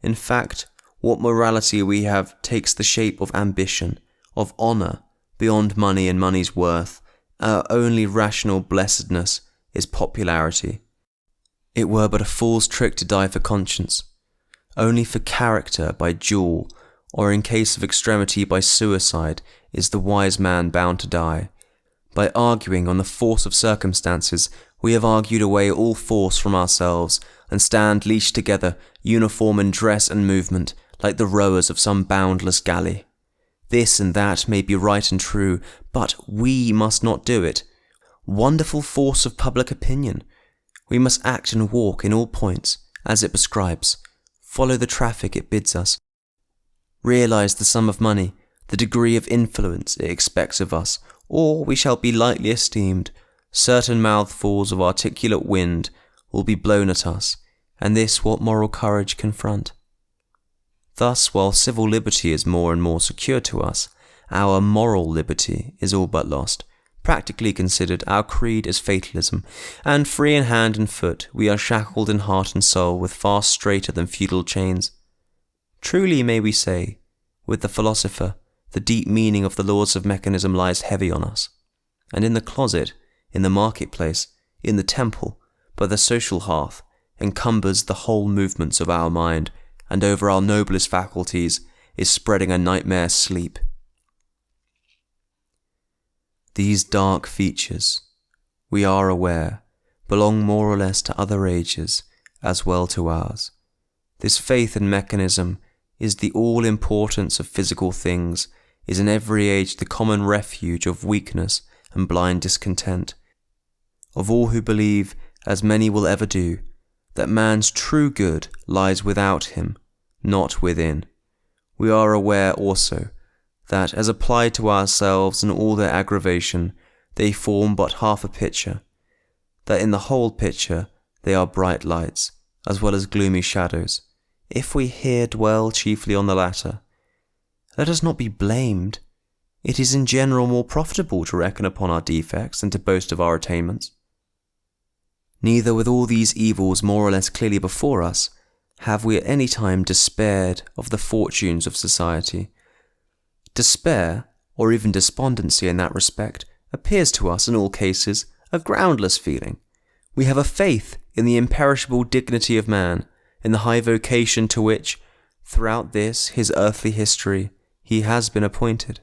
In fact, what morality we have takes the shape of ambition, of honour, beyond money and money's worth. Our only rational blessedness is popularity. It were but a fool's trick to die for conscience. Only for character by duel, or in case of extremity by suicide, is the wise man bound to die. By arguing on the force of circumstances, we have argued away all force from ourselves, and stand leashed together, uniform in dress and movement, like the rowers of some boundless galley. This and that may be right and true, but we must not do it. Wonderful force of public opinion! We must act and walk in all points, as it prescribes, follow the traffic it bids us, realize the sum of money, the degree of influence it expects of us, or we shall be lightly esteemed. Certain mouthfuls of articulate wind will be blown at us, and this what moral courage confront? Thus, while civil liberty is more and more secure to us, our moral liberty is all but lost. Practically considered, our creed is fatalism, and free in hand and foot, we are shackled in heart and soul with far straighter than feudal chains. Truly may we say, with the philosopher, the deep meaning of the laws of mechanism lies heavy on us, and in the closet, in the marketplace, in the temple, by the social hearth, encumbers the whole movements of our mind, and over our noblest faculties is spreading a nightmare sleep. These dark features, we are aware, belong more or less to other ages, as well to ours. This faith in mechanism is the all-importance of physical things, is in every age the common refuge of weakness and blind discontent, of all who believe, as many will ever do, that man's true good lies without him, not within. We are aware also that, as applied to ourselves in all their aggravation, they form but half a picture, that in the whole picture they are bright lights, as well as gloomy shadows. If we here dwell chiefly on the latter, let us not be blamed. It is in general more profitable to reckon upon our defects than to boast of our attainments. Neither with all these evils more or less clearly before us, have we at any time despaired of the fortunes of society. Despair, or even despondency in that respect, appears to us in all cases a groundless feeling. We have a faith in the imperishable dignity of man, in the high vocation to which, throughout this his earthly history, he has been appointed.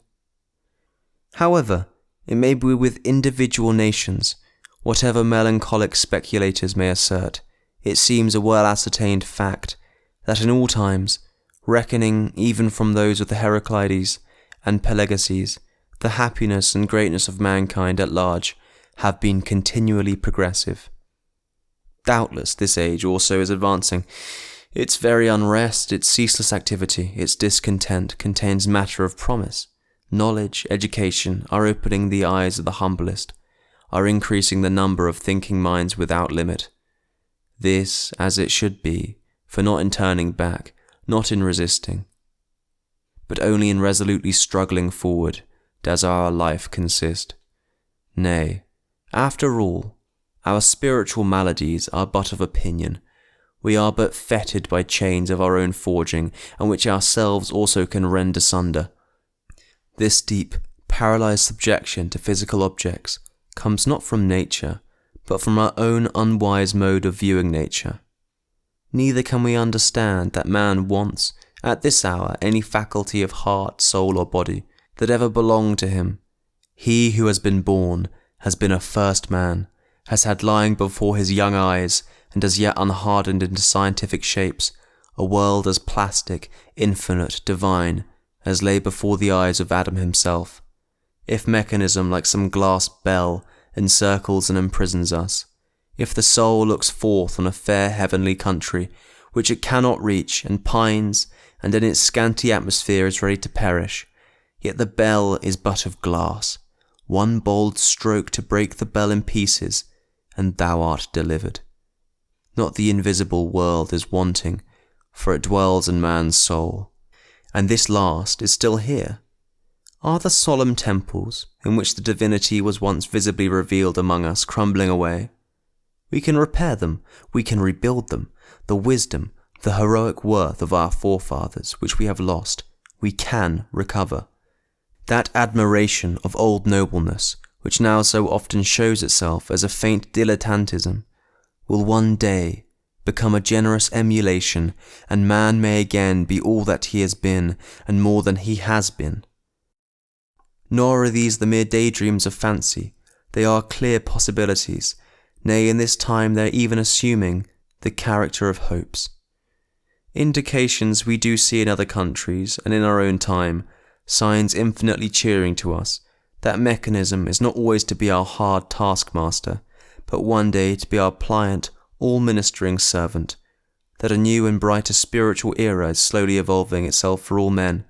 However, it may be with individual nations, whatever melancholic speculators may assert, it seems a well-ascertained fact that in all times, reckoning even from those of the Heraclides and Pelegases, the happiness and greatness of mankind at large have been continually progressive. Doubtless this age also is advancing. Its very unrest, its ceaseless activity, its discontent contains matter of promise. Knowledge, education are opening the eyes of the humblest, are increasing the number of thinking minds without limit. This, as it should be, for not in turning back, not in resisting, but only in resolutely struggling forward, does our life consist. Nay, after all, our spiritual maladies are but of opinion. We are but fettered by chains of our own forging, and which ourselves also can rend asunder. This deep, paralyzed subjection to physical objects comes not from nature, but from our own unwise mode of viewing nature. Neither can we understand that man wants, at this hour, any faculty of heart, soul, or body that ever belonged to him. He who has been born has been a first man, has had lying before his young eyes, and as yet unhardened into scientific shapes, a world as plastic, infinite, divine, as lay before the eyes of Adam himself. If mechanism, like some glass bell, encircles and imprisons us, if the soul looks forth on a fair heavenly country, which it cannot reach, and pines, and in its scanty atmosphere is ready to perish, yet the bell is but of glass, one bold stroke to break the bell in pieces, and thou art delivered. Not the invisible world is wanting, for it dwells in man's soul, and this last is still here. Are the solemn temples, in which the divinity was once visibly revealed among us, crumbling away? We can repair them, we can rebuild them. The wisdom, the heroic worth of our forefathers, which we have lost, we can recover. That admiration of old nobleness, which now so often shows itself as a faint dilettantism, will one day become a generous emulation, and man may again be all that he has been, and more than he has been. Nor are these the mere daydreams of fancy, they are clear possibilities, nay, in this time they are even assuming the character of hopes. Indications we do see in other countries, and in our own time, signs infinitely cheering to us, that mechanism is not always to be our hard taskmaster, but one day to be our pliant, all-ministering servant, that a new and brighter spiritual era is slowly evolving itself for all men.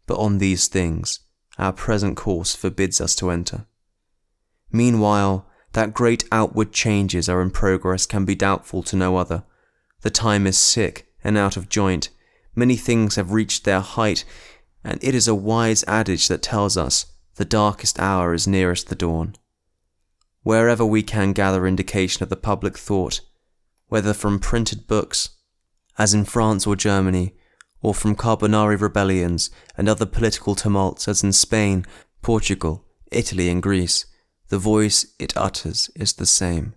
But on these things, our present course forbids us to enter. Meanwhile, that great outward changes are in progress can be doubtful to no other. The time is sick and out of joint. Many things have reached their height, and it is a wise adage that tells us the darkest hour is nearest the dawn. Wherever we can gather indication of the public thought, whether from printed books, as in France or Germany, or from Carbonari rebellions and other political tumults as in Spain, Portugal, Italy and Greece, the voice it utters is the same.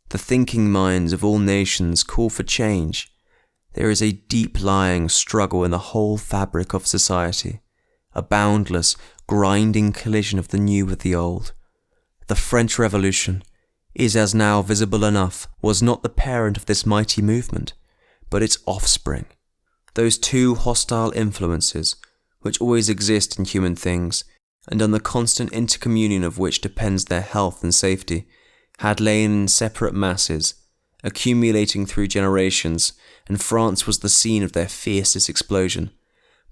The thinking minds of all nations call for change. There is a deep-lying struggle in the whole fabric of society, a boundless, grinding collision of the new with the old. The French Revolution is as now visible enough, was not the parent of this mighty movement, but its offspring. Those two hostile influences, which always exist in human things, and on the constant intercommunion of which depends their health and safety, had lain in separate masses, accumulating through generations, and France was the scene of their fiercest explosion.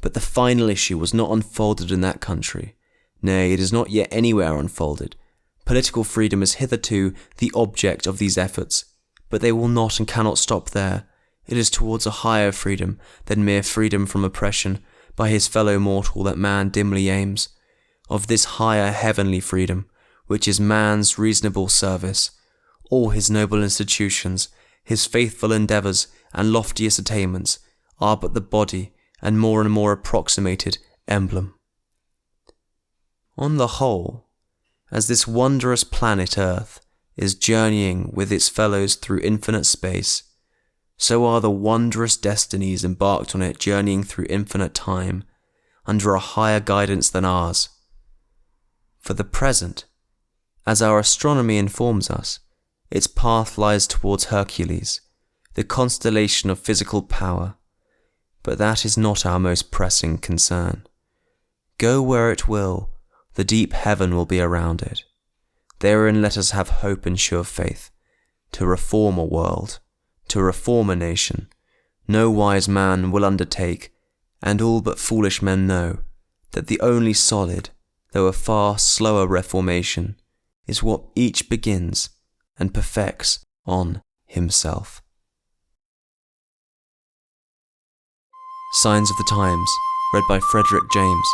But the final issue was not unfolded in that country. Nay, it is not yet anywhere unfolded. Political freedom is hitherto the object of these efforts, but they will not and cannot stop there. It is towards a higher freedom than mere freedom from oppression by his fellow mortal that man dimly aims. Of this higher heavenly freedom, which is man's reasonable service, all his noble institutions, his faithful endeavours and loftiest attainments are but the body and more approximated emblem. On the whole, as this wondrous planet Earth is journeying with its fellows through infinite space, so are the wondrous destinies embarked on it journeying through infinite time, under a higher guidance than ours. For the present, as our astronomy informs us, its path lies towards Hercules, the constellation of physical power, but that is not our most pressing concern. Go where it will, the deep heaven will be around it. Therein let us have hope and sure faith. To reform a world, to reform a nation, no wise man will undertake, and all but foolish men know, that the only solid, though a far slower reformation, is what each begins and perfects on himself. Signs of the Times, read by Frederick James.